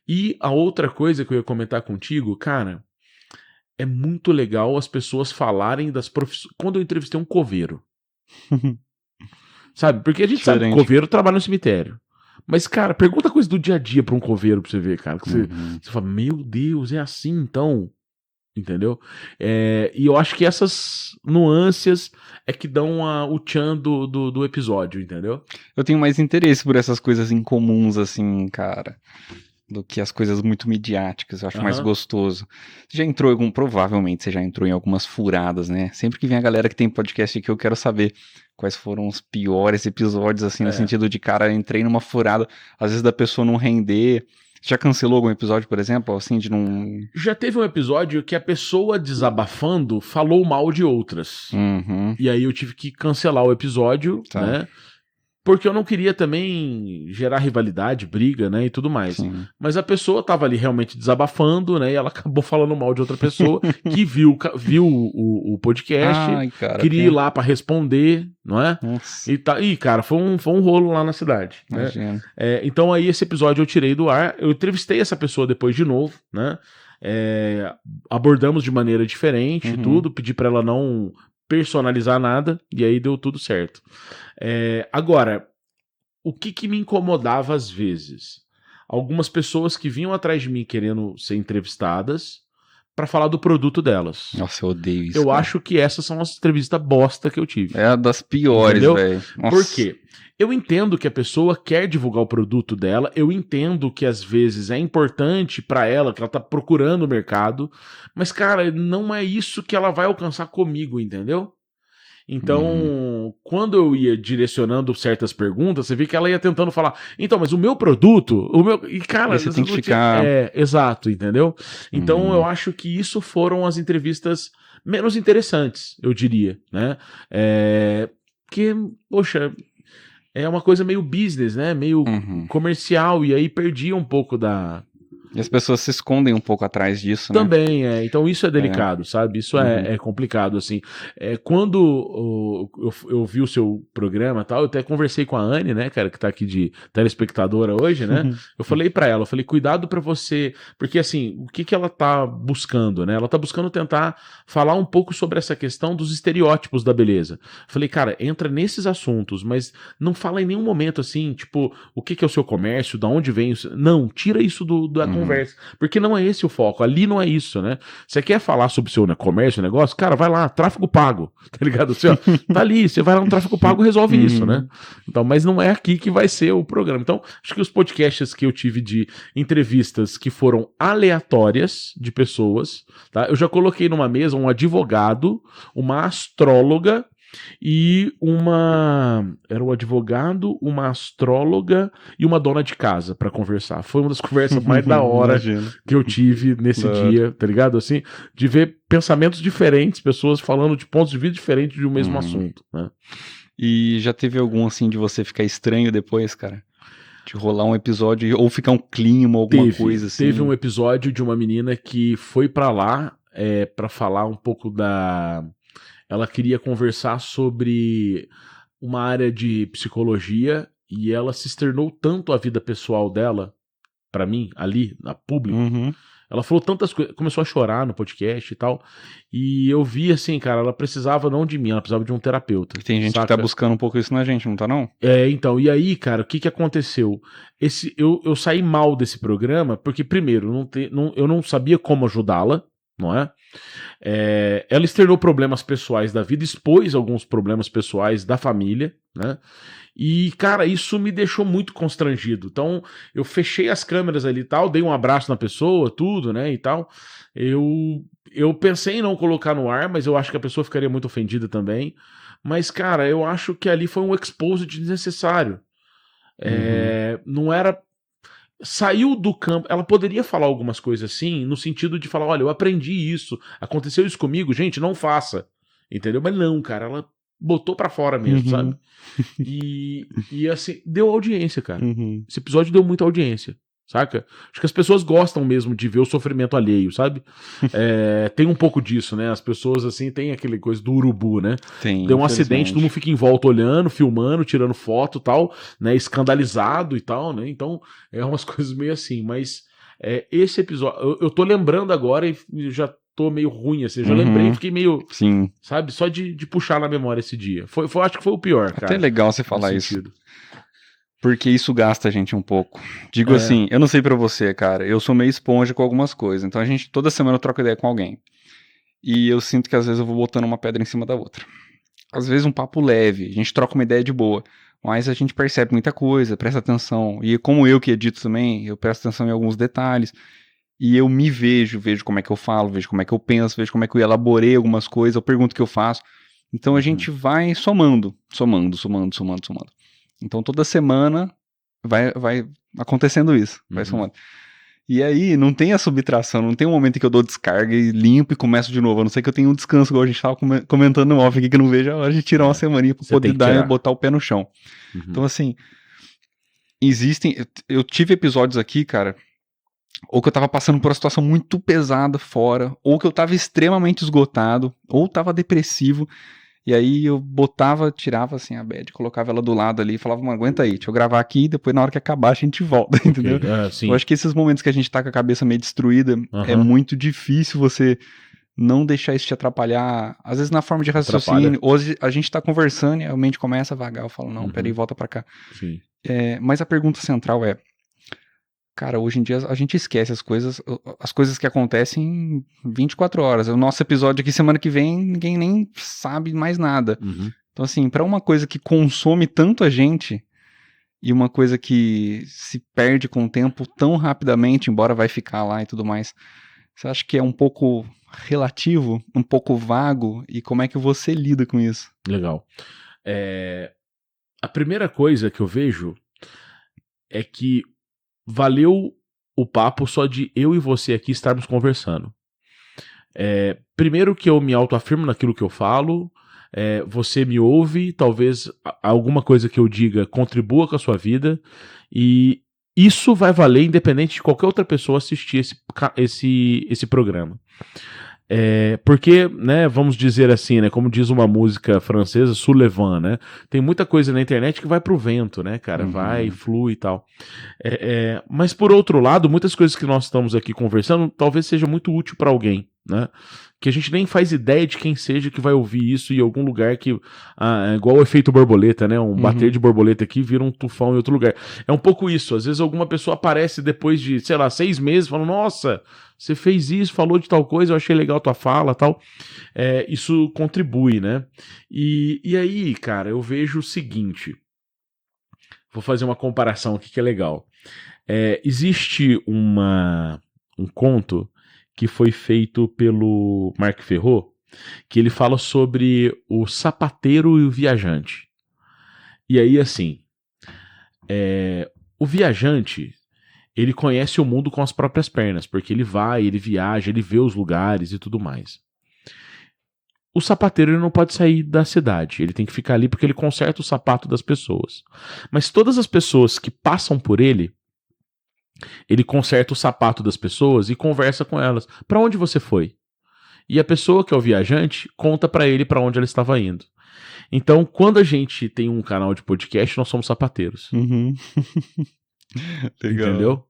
E a outra coisa que eu ia comentar contigo, cara, é muito legal as pessoas falarem das profissões. Quando eu entrevistei um coveiro. Sabe? Porque a gente sabe que coveiro trabalha no cemitério. Mas, cara, pergunta coisa do dia a dia pra um coveiro pra você ver, cara. Que você fala, meu Deus, é assim então? Entendeu? E eu acho que essas nuances é que dão o tchan do episódio, entendeu? Eu tenho mais interesse por essas coisas incomuns, assim, cara, do que as coisas muito midiáticas. Eu acho mais gostoso. Você já entrou provavelmente você já entrou em algumas furadas, né? Sempre que vem a galera que tem podcast aqui, eu quero saber quais foram os piores episódios, assim, no sentido de, cara, entrei numa furada, às vezes da pessoa não render. Já cancelou algum episódio, por exemplo, assim, de não... Já teve um episódio que a pessoa desabafando falou mal de outras. E aí eu tive que cancelar o episódio, né? Porque eu não queria também gerar rivalidade, briga, né, e tudo mais. Sim. Mas a pessoa tava ali realmente desabafando, né, e ela acabou falando mal de outra pessoa que viu o podcast, queria ir lá pra responder, não é? Nossa. E cara, foi um rolo lá na cidade. Né? Então aí esse episódio eu tirei do ar, eu entrevistei essa pessoa depois de novo, né, abordamos de maneira diferente e tudo, pedi pra ela não personalizar nada, e aí deu tudo certo. Agora, o que me incomodava às vezes? Algumas pessoas que vinham atrás de mim querendo ser entrevistadas, pra falar do produto delas. Nossa, eu odeio isso. Eu acho que essas são as entrevistas bosta que eu tive. É uma das piores, velho. Por quê? Eu entendo que a pessoa quer divulgar o produto dela, eu entendo que às vezes é importante pra ela, que ela tá procurando o mercado, mas, cara, não é isso que ela vai alcançar comigo, entendeu? Então, quando eu ia direcionando certas perguntas, você vê que ela ia tentando falar, então, mas o meu produto, e cara, você tem que ficar... exato, entendeu? Então, eu acho que isso foram as entrevistas menos interessantes, eu diria, né? Que, poxa, é uma coisa meio business, né? Meio comercial, e aí perdia um pouco da... E as pessoas se escondem um pouco atrás disso, né? Também, então isso é delicado, sabe? Isso é complicado, assim. Quando eu vi o seu programa e tal, eu até conversei com a Anne, né, cara, que tá aqui de telespectadora hoje, né? Eu falei pra ela, cuidado pra você... Porque, assim, o que ela tá buscando, né? Ela tá buscando tentar falar um pouco sobre essa questão dos estereótipos da beleza. Falei, cara, entra nesses assuntos, mas não fala em nenhum momento, assim, tipo, o que é o seu comércio, da onde vem isso... Não, tira isso da conversa, porque não é esse o foco, ali não é isso, né? Você quer falar sobre o seu comércio, negócio? Cara, vai lá, tráfego pago, tá ligado? Assim, ó, tá ali, você vai lá no tráfego pago e resolve isso, né? Então, mas não é aqui que vai ser o programa. Então, acho que os podcasts que eu tive de entrevistas que foram aleatórias de pessoas, tá? Eu já coloquei numa mesa um advogado, uma astróloga e era um advogado, uma astróloga e uma dona de casa pra conversar. Foi uma das conversas mais da hora que eu tive nesse dia, tá ligado? Assim, de ver pensamentos diferentes, pessoas falando de pontos de vista diferentes de um mesmo assunto, né? E já teve algum, assim, de você ficar estranho depois, cara? De rolar um episódio ou ficar um clima, alguma coisa assim? Teve um episódio de uma menina que foi pra lá pra falar um pouco da... Ela queria conversar sobre uma área de psicologia e ela se externou tanto a vida pessoal dela, pra mim, ali, na público. Ela falou tantas coisas, começou a chorar no podcast e tal. E eu vi assim, cara, ela precisava não de mim, ela precisava de um terapeuta. Tem gente que tá buscando um pouco isso na gente, não tá não? Então, e aí, cara, o que aconteceu? Eu saí mal desse programa, porque primeiro, eu não sabia como ajudá-la, não é? Ela externou problemas pessoais da vida, expôs alguns problemas pessoais da família, né? E, cara, isso me deixou muito constrangido. Então, eu fechei as câmeras ali e tal, dei um abraço na pessoa, tudo, né, e tal. Eu pensei em não colocar no ar, mas eu acho que a pessoa ficaria muito ofendida também. Mas, cara, eu acho que ali foi um expose desnecessário. Não era... Saiu do campo, ela poderia falar algumas coisas assim, no sentido de falar, olha, eu aprendi isso, aconteceu isso comigo, gente, não faça, entendeu? Mas não, cara, ela botou pra fora mesmo, sabe? E assim, deu audiência, cara. Esse episódio deu muita audiência, saca? Acho que as pessoas gostam mesmo de ver o sofrimento alheio, sabe? Tem um pouco disso, né? As pessoas, assim, tem aquele coisa do urubu, né? Deu um acidente, todo mundo fica em volta olhando, filmando, tirando foto e tal, né? Escandalizado e tal, né? Então, é umas coisas meio assim, mas esse episódio, eu tô lembrando agora e já tô meio ruim, assim, eu já lembrei e fiquei meio, sabe, só de puxar na memória esse dia. Acho que foi o pior, cara. Até legal você falar isso. Porque isso gasta a gente um pouco. Digo assim, eu não sei pra você, cara, eu sou meio esponja com algumas coisas, então toda semana eu troco ideia com alguém. E eu sinto que às vezes eu vou botando uma pedra em cima da outra. Às vezes um papo leve, a gente troca uma ideia de boa, mas a gente percebe muita coisa, presta atenção. E como eu que edito também, eu presto atenção em alguns detalhes. E eu me vejo como é que eu falo, vejo como é que eu penso, vejo como é que eu elaborei algumas coisas, eu pergunto o que eu faço. Então a gente vai somando. Então toda semana vai acontecendo isso, vai somando. E aí não tem a subtração, não tem um momento em que eu dou descarga e limpo e começo de novo. A não ser que eu tenha um descanso, igual a gente tava comentando no off aqui, que eu não vejo a hora de tirar uma semaninha pra poder dar e botar o pé no chão. Então assim, eu tive episódios aqui, cara, ou que eu tava passando por uma situação muito pesada fora, ou que eu tava extremamente esgotado, ou tava depressivo, e aí eu tirava assim a bad, colocava ela do lado ali e falava, mano, aguenta aí, deixa eu gravar aqui, depois na hora que acabar a gente volta, entendeu? Eu acho que esses momentos que a gente tá com a cabeça meio destruída, é muito difícil você não deixar isso te atrapalhar, às vezes na forma de raciocínio, hoje a gente tá conversando e a mente começa a vagar, eu falo, não, peraí, volta pra cá. Mas a pergunta central é, Cara, hoje em dia a gente esquece as coisas que acontecem em 24 horas. O nosso episódio aqui semana que vem, ninguém nem sabe mais nada. Uhum. Então, assim, pra uma coisa que consome tanto a gente e uma coisa que se perde com o tempo tão rapidamente, embora vai ficar lá e tudo mais, você acha que é um pouco relativo, um pouco vago? E como é que você lida com isso? Legal. A primeira coisa que eu vejo é que valeu o papo só de eu e você aqui estarmos conversando. Primeiro que eu me autoafirmo naquilo que eu falo, você me ouve, talvez alguma coisa que eu diga contribua com a sua vida, e isso vai valer independente de qualquer outra pessoa assistir esse programa. Porque, né, vamos dizer assim, né, como diz uma música francesa, Sullivan, né, tem muita coisa na internet que vai pro vento, né, cara, vai, flui e tal. Mas por outro lado, muitas coisas que nós estamos aqui conversando talvez seja muito útil para alguém, né, que a gente nem faz ideia de quem seja que vai ouvir isso em algum lugar que, igual o efeito borboleta, né, um bater de borboleta aqui vira um tufão em outro lugar. É um pouco isso, às vezes alguma pessoa aparece depois de, sei lá, 6 meses, falando, nossa, você fez isso, falou de tal coisa, eu achei legal tua fala, tal. Isso contribui, né? E aí, cara, eu vejo o seguinte, vou fazer uma comparação aqui que é legal. Existe um conto que foi feito pelo Marc Ferrot, que ele fala sobre o sapateiro e o viajante. E aí, assim, o viajante, ele conhece o mundo com as próprias pernas, porque ele vai, ele viaja, ele vê os lugares e tudo mais. O sapateiro ele não pode sair da cidade, ele tem que ficar ali porque ele conserta o sapato das pessoas. Mas todas as pessoas que passam por ele conserta o sapato das pessoas e conversa com elas. Para onde você foi? E a pessoa que é o viajante conta para ele para onde ela estava indo. Então, quando a gente tem um canal de podcast, nós somos sapateiros. Legal. Entendeu?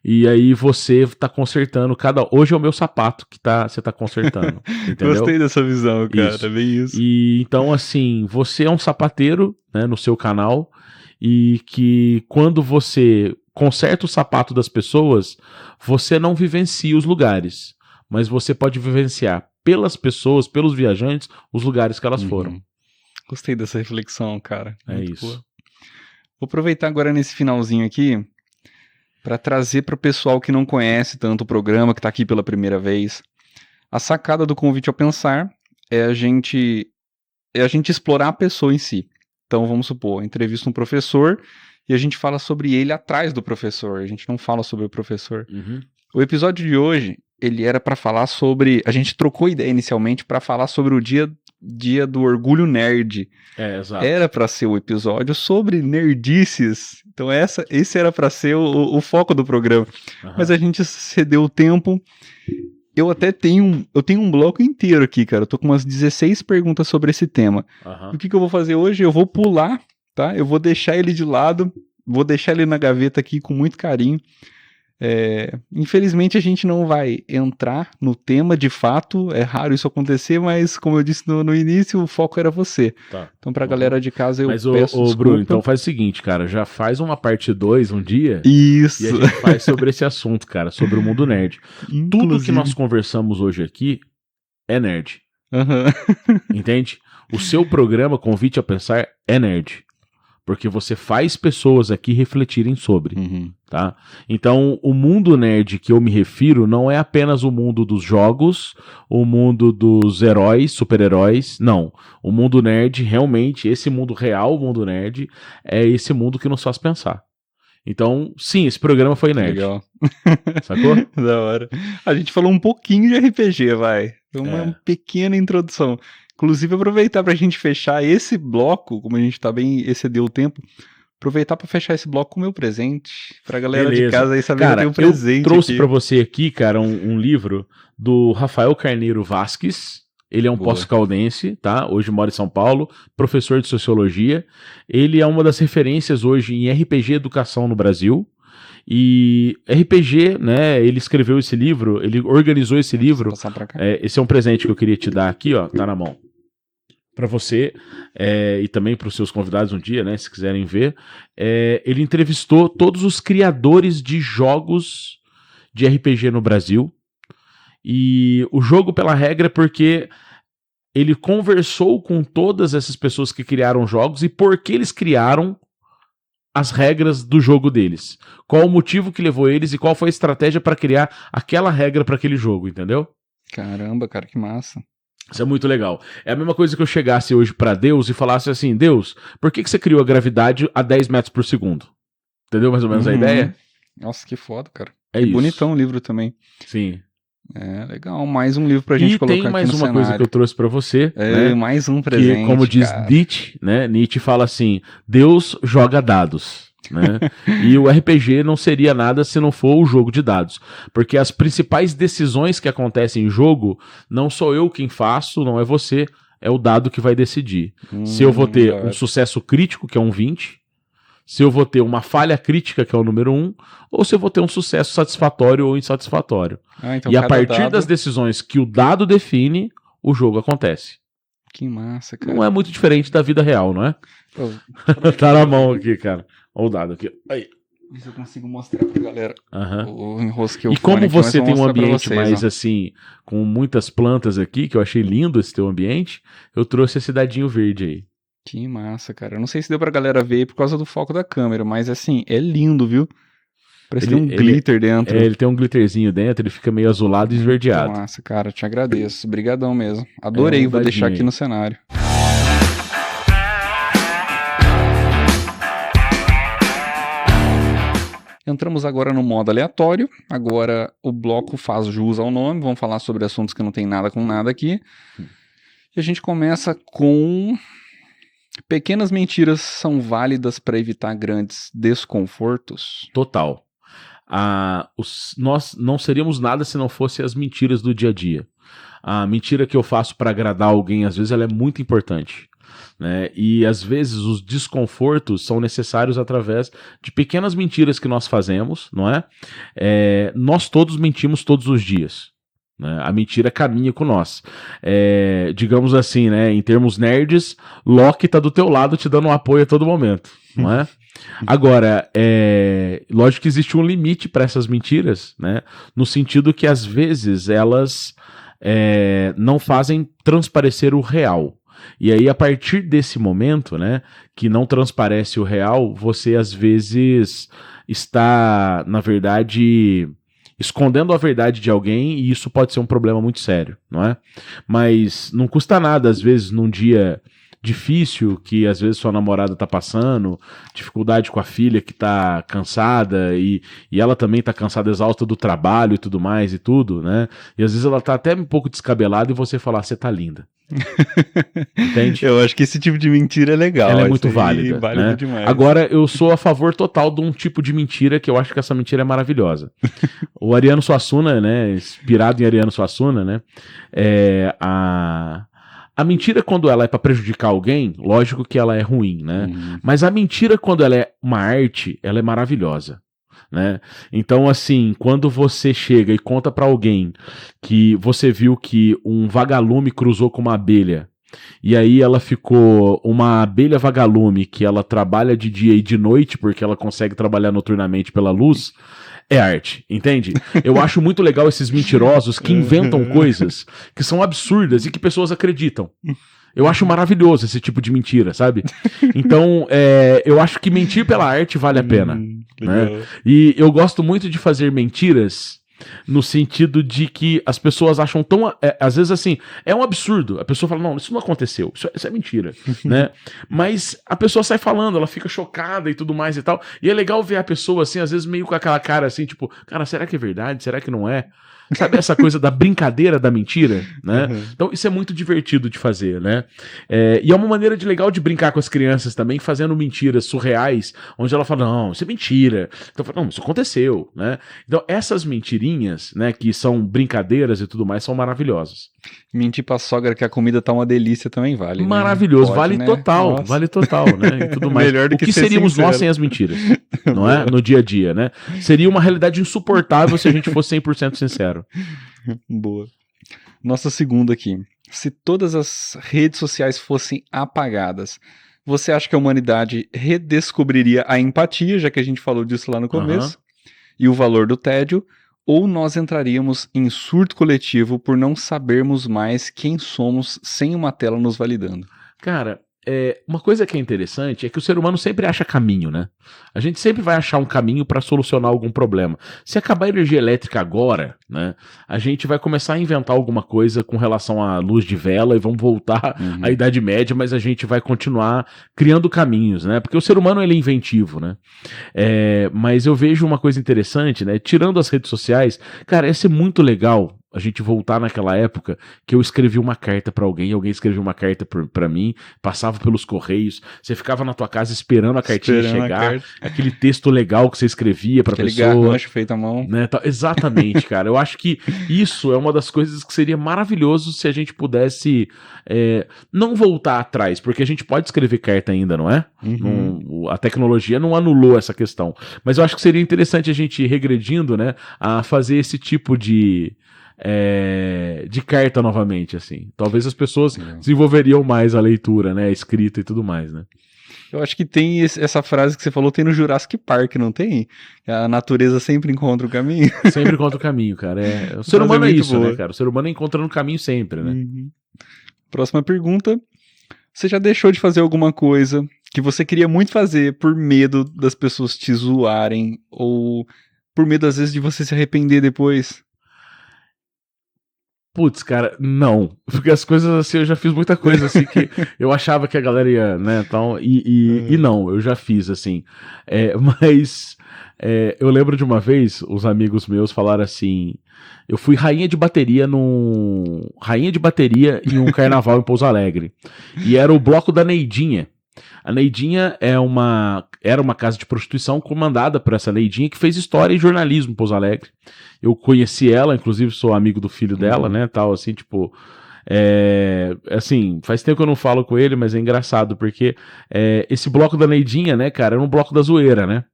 E aí você tá consertando hoje é o meu sapato que você tá consertando, entendeu? Gostei dessa visão, cara, Isso. é bem isso. E então assim, você é um sapateiro, né, no seu canal, e que quando você conserta o sapato das pessoas, você não vivencia os lugares, mas você pode vivenciar pelas pessoas, pelos viajantes, os lugares que elas foram. Gostei dessa reflexão, cara. Muito isso. boa. Vou aproveitar agora nesse finalzinho aqui para trazer para o pessoal que não conhece tanto o programa, que está aqui pela primeira vez. A sacada do Convite ao Pensar é a gente explorar a pessoa em si. Então, vamos supor, entrevista um professor e a gente fala sobre ele atrás do professor. A gente não fala sobre o professor. O episódio de hoje, ele era para falar sobre... A gente trocou ideia inicialmente para falar sobre o dia do orgulho nerd. Exato. Era para ser o episódio sobre nerdices. Então esse era para ser o foco do programa. Mas a gente cedeu o tempo. Eu até tenho um bloco inteiro aqui, cara. Eu tô com umas 16 perguntas sobre esse tema. O que eu vou fazer hoje? Eu vou pular, tá? Eu vou deixar ele de lado. Vou deixar ele na gaveta aqui com muito carinho. Infelizmente a gente não vai entrar no tema de fato, é raro isso acontecer, mas como eu disse no início, o foco era você. Tá. Então pra galera de casa eu peço desculpa. Bruno, então faz o seguinte, cara, já faz uma parte 2 um dia. Isso. E a gente faz sobre esse assunto, cara, sobre o mundo nerd. Tudo que nós conversamos hoje aqui é nerd. Entende? O seu programa Convite a Pensar é nerd. Porque você faz pessoas aqui refletirem sobre, tá? Então, o mundo nerd que eu me refiro não é apenas o mundo dos jogos, o mundo dos heróis, super-heróis, não. O mundo nerd, realmente, esse mundo real, o mundo nerd, é esse mundo que nos faz pensar. Então, sim, esse programa foi nerd. Legal. Sacou? Da hora. A gente falou um pouquinho de RPG, vai. Uma pequena introdução. Inclusive, aproveitar pra gente fechar esse bloco, como a gente tá bem, excedeu o tempo, aproveitar pra fechar esse bloco com o meu presente. Pra galera de casa aí saber que eu tenho um presente. Eu trouxe pra você aqui, cara, um livro do Rafael Carneiro Vasques. Ele é um pós-caldense, tá? Hoje mora em São Paulo, professor de sociologia. Ele é uma das referências hoje em RPG educação no Brasil. E RPG, né, ele escreveu esse livro, ele organizou esse livro. Esse é um presente que eu queria te dar aqui, ó, tá na mão. para você e também para os seus convidados um dia, né, se quiserem ver, ele entrevistou todos os criadores de jogos de RPG no Brasil. E o jogo pela regra é porque ele conversou com todas essas pessoas que criaram jogos e por que eles criaram as regras do jogo deles. Qual o motivo que levou eles e qual foi a estratégia para criar aquela regra para aquele jogo, entendeu? Caramba, cara, que massa. Isso é muito legal. É a mesma coisa que eu chegasse hoje pra Deus e falasse assim, Deus, por que você criou a gravidade a 10 metros por segundo? Entendeu mais ou menos a ideia? Nossa, que foda, cara. É que isso. bonitão o livro também. Sim. Legal. Mais um livro pra gente colocar aqui no cenário. E tem mais uma coisa que eu trouxe pra você. Né? Mais um presente, que, como diz Nietzsche, né? Nietzsche fala assim, Deus joga dados. Né? E o RPG não seria nada se não for o jogo de dados, porque as principais decisões que acontecem em jogo não sou eu quem faço, não é você, é o dado que vai decidir. Se eu vou ter um sucesso crítico, que é um 20, se eu vou ter uma falha crítica, que é o número 1, ou se eu vou ter um sucesso satisfatório ou insatisfatório. Então e a partir das decisões que o dado define, o jogo acontece. Que massa, cara. Não é muito diferente da vida real, não é? Tá na mão aqui, cara. Olha o dado aqui. Aí. Isso eu consigo mostrar pra galera. Uhum. O enrosque eu. E como você tem um ambiente mais assim, com muitas plantas aqui, que eu achei lindo esse teu ambiente, eu trouxe esse dadinho verde aí. Que massa, cara. Eu não sei se deu pra galera ver por causa do foco da câmera, mas assim, é lindo, viu? Parece que tem um glitter dentro. Ele tem um glitterzinho dentro, ele fica meio azulado e esverdeado. Que massa, cara. Te agradeço. Obrigadão mesmo. Adorei, vou deixar aqui no cenário. Entramos agora no modo aleatório. Agora o bloco faz jus ao nome. Vamos falar sobre assuntos que não tem nada com nada aqui. E a gente começa com... Pequenas mentiras são válidas para evitar grandes desconfortos? Total. Nós não seríamos nada se não fossem as mentiras do dia a dia. A mentira que eu faço para agradar alguém, às vezes, ela é muito importante. Né? E às vezes os desconfortos são necessários através de pequenas mentiras que nós fazemos, não é? Nós todos mentimos todos os dias. Né? A mentira caminha com nós. Digamos assim, né? Em termos nerds, Loki tá do teu lado te dando um apoio a todo momento, não é? Agora, lógico que existe um limite para essas mentiras, né? No sentido que às vezes elas não fazem transparecer o real. E aí, a partir desse momento, né, que não transparece o real, você às vezes está, na verdade, escondendo a verdade de alguém, e isso pode ser um problema muito sério, não é? Mas não custa nada, às vezes, num dia difícil, que às vezes sua namorada tá passando, dificuldade com a filha que tá cansada, e ela também tá cansada, exausta do trabalho e tudo mais, e tudo, né? E às vezes ela tá até um pouco descabelada, e você falar, você tá linda. Entende? Eu acho que esse tipo de mentira é legal. Ela é muito válida, né? Demais. Agora, eu sou a favor total de um tipo de mentira que eu acho que essa mentira é maravilhosa. O Ariano Suassuna, né? Inspirado em Ariano Suassuna, né? A mentira, quando ela é pra prejudicar alguém, lógico que ela é ruim, né? Mas a mentira, quando ela é uma arte, ela é maravilhosa. Né? Então, assim, quando você chega e conta pra alguém que você viu que um vagalume cruzou com uma abelha, e aí ela ficou uma abelha vagalume que ela trabalha de dia e de noite porque ela consegue trabalhar noturnamente pela luz, é arte, entende? Eu acho muito legal esses mentirosos que inventam coisas que são absurdas e que pessoas acreditam. Eu acho maravilhoso esse tipo de mentira, sabe? Então, eu acho que mentir pela arte vale a pena. Né? E eu gosto muito de fazer mentiras no sentido de que as pessoas acham tão... às vezes, assim, é um absurdo. A pessoa fala, não, isso não aconteceu, isso é mentira. Né? Mas a pessoa sai falando, ela fica chocada e tudo mais e tal. E é legal ver a pessoa, assim, às vezes meio com aquela cara assim, tipo, cara, será que é verdade? Será que não é? Sabe essa coisa da brincadeira da mentira, né? Então isso é muito divertido de fazer, né? E é uma maneira legal de brincar com as crianças também, fazendo mentiras surreais, onde ela fala, não, isso é mentira. Então fala, não, isso aconteceu, né? Então essas mentirinhas, né, que são brincadeiras e tudo mais, são maravilhosas. Mentir pra sogra que a comida tá uma delícia também vale. Maravilhoso, né? Vale total, Nossa. Vale total, né? E tudo mais. Melhor do o que seríamos sincero. nós sem as mentiras, não é? No dia a dia, né? Seria uma realidade insuportável se a gente fosse 100% sincero. Boa. Nossa segunda aqui. se todas as redes sociais fossem apagadas, você acha que a humanidade redescobriria a empatia, já que a gente falou disso lá no começo, e o valor do tédio, ou nós entraríamos em surto coletivo por não sabermos mais quem somos sem uma tela nos validando? Cara, uma coisa que é interessante é que o ser humano sempre acha caminho, né? A gente sempre vai achar um caminho para solucionar algum problema. Se acabar a energia elétrica agora, né, a gente vai começar a inventar alguma coisa com relação à luz de vela e vamos voltar à Idade Média, mas a gente vai continuar criando caminhos, né? Porque o ser humano, ele é inventivo, né? Mas eu vejo uma coisa interessante, né? Tirando as redes sociais, cara, ia ser muito legal a gente voltar naquela época que eu escrevi uma carta pra alguém escreveu uma carta pra mim, passava pelos correios, você ficava na tua casa esperando a cartinha chegar, aquele texto legal que você escrevia pra pessoa. Aquele garrancho feito à mão. Né, exatamente, cara. Eu acho que isso é uma das coisas que seria maravilhoso se a gente pudesse não voltar atrás, porque a gente pode escrever carta ainda, não é? A tecnologia não anulou essa questão. Mas eu acho que seria interessante a gente ir regredindo, né, a fazer esse tipo de carta novamente, assim. Talvez as pessoas desenvolveriam mais a leitura, né, a escrita e tudo mais, né. Eu acho que tem essa frase que você falou, tem no Jurassic Park, não tem? A natureza sempre encontra o caminho. Sempre encontra o caminho, cara. O ser humano é isso, né, cara? O ser humano encontra no caminho sempre, né. Próxima pergunta. Você já deixou de fazer alguma coisa que você queria muito fazer por medo das pessoas te zoarem ou por medo, às vezes, de você se arrepender depois? Putz, cara, não. Porque as coisas assim, eu já fiz muita coisa assim que eu achava que a galera ia, né, tal, e não, eu já fiz, assim. Mas eu lembro de uma vez, os amigos meus falaram assim, eu fui rainha de bateria em um carnaval em Pouso Alegre. E era o bloco da Neidinha. A Neidinha era uma casa de prostituição comandada por essa Neidinha que fez história e jornalismo em Pouso Alegre. Eu conheci ela, inclusive sou amigo do filho dela, né, tal, assim, tipo... assim, faz tempo que eu não falo com ele, mas é engraçado, porque esse bloco da Neidinha, né, cara, era um bloco da zoeira, né?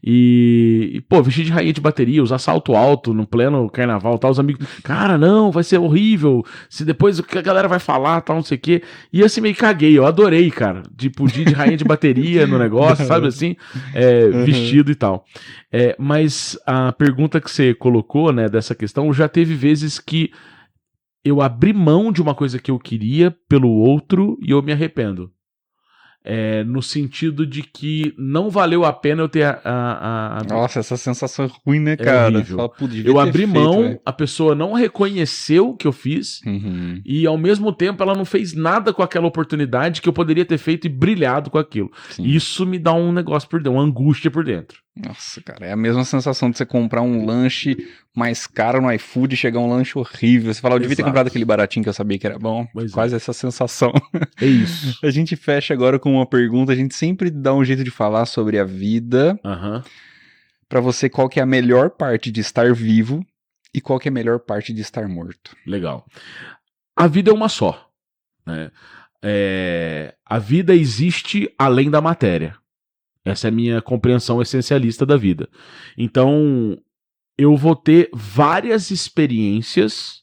E pô, vestir de rainha de bateria, usar salto alto no pleno carnaval, tal, os amigos, cara, não, vai ser horrível, se depois o que a galera vai falar, tal, não sei o quê, e assim, meio caguei, eu adorei, cara, tipo, de rainha de bateria no negócio, sabe, assim, vestido e tal. Mas a pergunta que você colocou, né, dessa questão, já teve vezes que eu abri mão de uma coisa que eu queria pelo outro e eu me arrependo. No sentido de que não valeu a pena eu ter Nossa, essa sensação é ruim, né, cara? Fala, eu abri mão, a pessoa não reconheceu o que eu fiz e ao mesmo tempo ela não fez nada com aquela oportunidade que eu poderia ter feito e brilhado com aquilo. Sim. Isso me dá um negócio por dentro, uma angústia por dentro. Nossa, cara, é a mesma sensação de você comprar um lanche mais caro no iFood e chegar um lanche horrível. Você fala, eu devia ter comprado aquele baratinho que eu sabia que era bom. Quase essa sensação. É isso. A gente fecha agora com uma pergunta. A gente sempre dá um jeito de falar sobre a vida. Pra você, qual que é a melhor parte de estar vivo e qual que é a melhor parte de estar morto? Legal. A vida é uma só, né? A vida existe além da matéria. Essa é a minha compreensão essencialista da vida. Então, eu vou ter várias experiências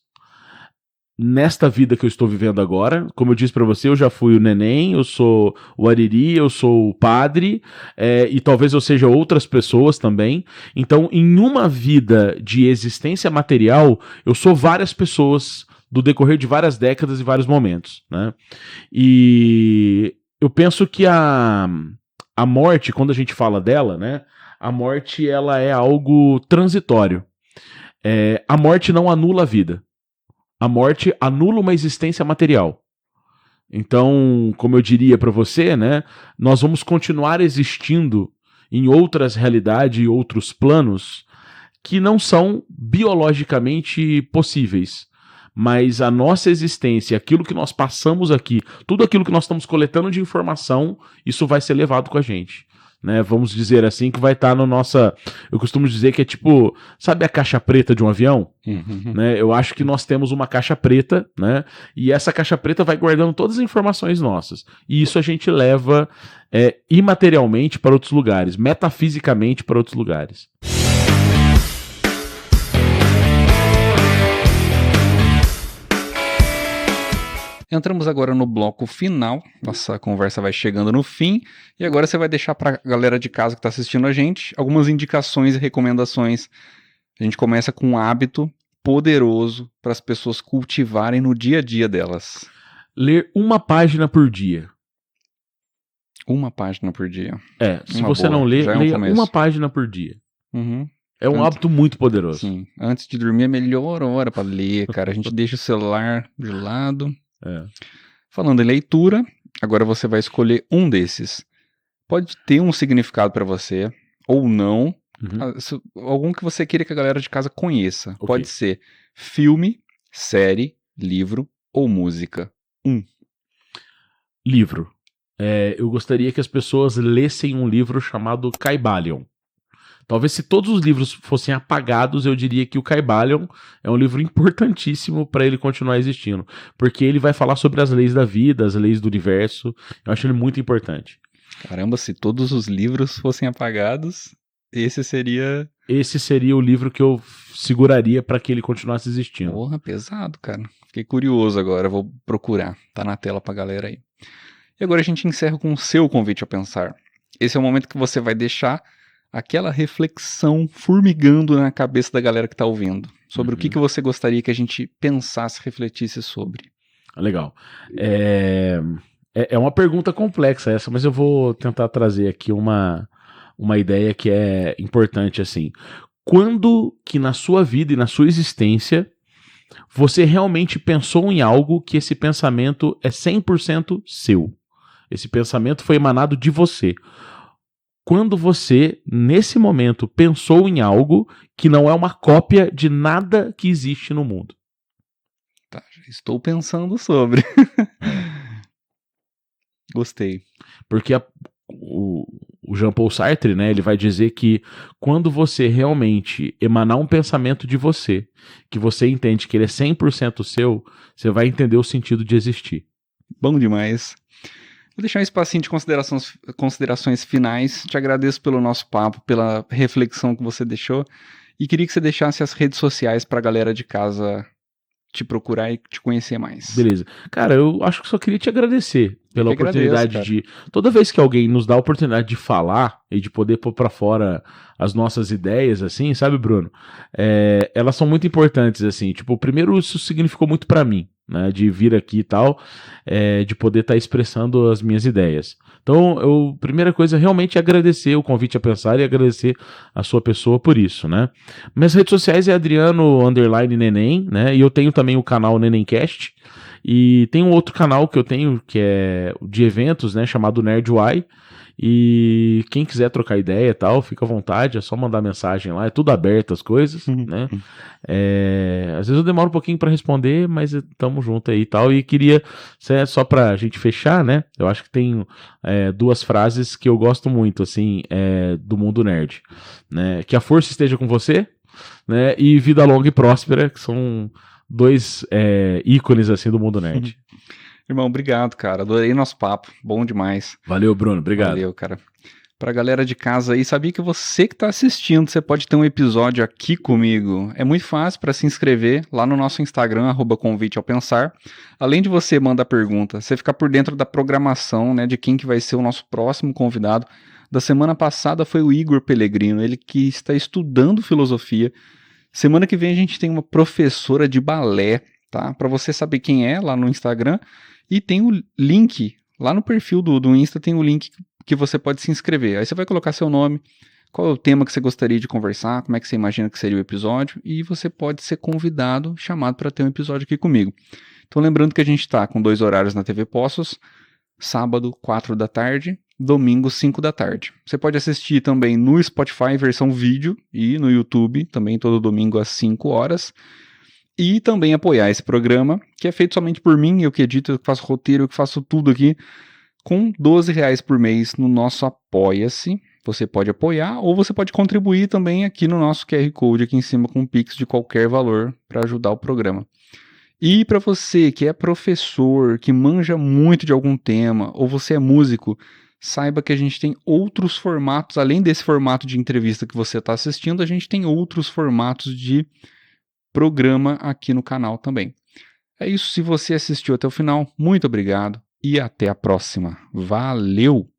nesta vida que eu estou vivendo agora. Como eu disse pra você, eu já fui o neném, eu sou o ariri, eu sou o padre, e talvez eu seja outras pessoas também. Então, em uma vida de existência material, eu sou várias pessoas do decorrer de várias décadas e vários momentos, né? E eu penso que a morte, quando a gente fala dela, né? A morte, ela é algo transitório. A morte não anula a vida. A morte anula uma existência material. Então, como eu diria para você, né? Nós vamos continuar existindo em outras realidades e outros planos que não são biologicamente possíveis. Mas a nossa existência, aquilo que nós passamos aqui, tudo aquilo que nós estamos coletando de informação, isso vai ser levado com a gente, né? Vamos dizer assim, que vai estar no nossa... Eu costumo dizer que é tipo... Sabe a caixa preta de um avião? Né? Eu acho que nós temos uma caixa preta, né? E essa caixa preta vai guardando todas as informações nossas. E isso a gente leva imaterialmente para outros lugares, metafisicamente para outros lugares. Entramos agora no bloco final, nossa conversa vai chegando no fim, e agora você vai deixar pra galera de casa que tá assistindo a gente algumas indicações e recomendações. A gente começa com um hábito poderoso para as pessoas cultivarem no dia a dia delas. Ler uma página por dia. Uma página por dia. Se você não ler, leia uma página por dia. Uhum. É um hábito muito poderoso. Sim, antes de dormir é a melhor hora para ler, cara. A gente deixa o celular de lado. Falando em leitura, agora você vai escolher um desses. Pode ter um significado para você, ou não. Algum que você queira que a galera de casa conheça. Okay. Pode ser filme, série, livro ou música. Livro. Eu gostaria que as pessoas lessem um livro chamado Kybalion. Talvez se todos os livros fossem apagados, eu diria que o Kybalion é um livro importantíssimo para ele continuar existindo. Porque ele vai falar sobre as leis da vida, as leis do universo. Eu acho ele muito importante. Caramba, se todos os livros fossem apagados, esse seria o livro que eu seguraria para que ele continuasse existindo. Porra, pesado, cara. Fiquei curioso agora, vou procurar. Tá na tela pra galera aí. E agora a gente encerra com o seu convite a pensar. Esse é o momento que você vai deixar aquela reflexão formigando na cabeça da galera que tá ouvindo. Sobre o que você gostaria que a gente pensasse, refletisse sobre. Legal. É uma pergunta complexa essa, mas eu vou tentar trazer aqui uma ideia que é importante, assim. Quando que na sua vida e na sua existência você realmente pensou em algo que esse pensamento é 100% seu? Esse pensamento foi emanado de você. Quando você, nesse momento, pensou em algo que não é uma cópia de nada que existe no mundo. Tá, já estou pensando sobre. Gostei. Porque o Jean-Paul Sartre, né, ele vai dizer que quando você realmente emanar um pensamento de você, que você entende que ele é 100% seu, você vai entender o sentido de existir. Bom demais. Vou deixar um espacinho de considerações finais. Te agradeço pelo nosso papo, pela reflexão que você deixou. E queria que você deixasse as redes sociais para a galera de casa te procurar e te conhecer mais. Beleza. Cara, eu acho que só queria te agradecer pela oportunidade de... Toda vez que alguém nos dá a oportunidade de falar e de poder pôr pra fora as nossas ideias, assim, sabe, Bruno? Elas são muito importantes, assim. Tipo, primeiro, isso significou muito pra mim, né? De vir aqui e tal, de poder estar expressando as minhas ideias. Então, primeira coisa, realmente agradecer o convite a pensar e agradecer a sua pessoa por isso, né? Minhas redes sociais é Adriano_Neném, né? E eu tenho também o canal Nenemcast. E tem um outro canal que eu tenho, que é de eventos, né? Chamado NerdY. E quem quiser trocar ideia e tal, fica à vontade, é só mandar mensagem lá, é tudo aberto as coisas, né? Às vezes eu demoro um pouquinho pra responder, mas tamo junto aí e tal. E queria, só pra gente fechar, né? Eu acho que tem duas frases que eu gosto muito, assim, do mundo nerd, né? Que a força esteja com você, né? E vida longa e próspera, que são dois ícones, assim, do mundo nerd. Irmão, obrigado, cara. Adorei nosso papo. Bom demais. Valeu, Bruno. Obrigado. Valeu, cara. Pra galera de casa aí, sabia que você que tá assistindo, você pode ter um episódio aqui comigo. É muito fácil para se inscrever lá no nosso Instagram, @conviteaopensar. Além de você mandar pergunta, você ficar por dentro da programação, né, de quem que vai ser o nosso próximo convidado. Da semana passada foi o Igor Pellegrino, ele que está estudando filosofia. Semana que vem a gente tem uma professora de balé, tá? Para você saber quem é lá no Instagram. E tem o link, lá no perfil do Insta tem o link que você pode se inscrever. Aí você vai colocar seu nome, qual é o tema que você gostaria de conversar, como é que você imagina que seria o episódio, e você pode ser convidado, chamado para ter um episódio aqui comigo. Então lembrando que a gente está com 2 horários na TV Poços, sábado, 4 da tarde, domingo, 5 da tarde. Você pode assistir também no Spotify, versão vídeo, e no YouTube, também todo domingo às 5 horas. E também apoiar esse programa, que é feito somente por mim, eu que edito, eu que faço roteiro, eu que faço tudo aqui, com R$12 por mês no nosso Apoia-se. Você pode apoiar ou você pode contribuir também aqui no nosso QR Code, aqui em cima com um Pix de qualquer valor para ajudar o programa. E para você que é professor, que manja muito de algum tema, ou você é músico, saiba que a gente tem outros formatos, além desse formato de entrevista que você está assistindo, a gente tem outros formatos de programa aqui no canal também. É isso, se você assistiu até o final, muito obrigado e até a próxima. Valeu!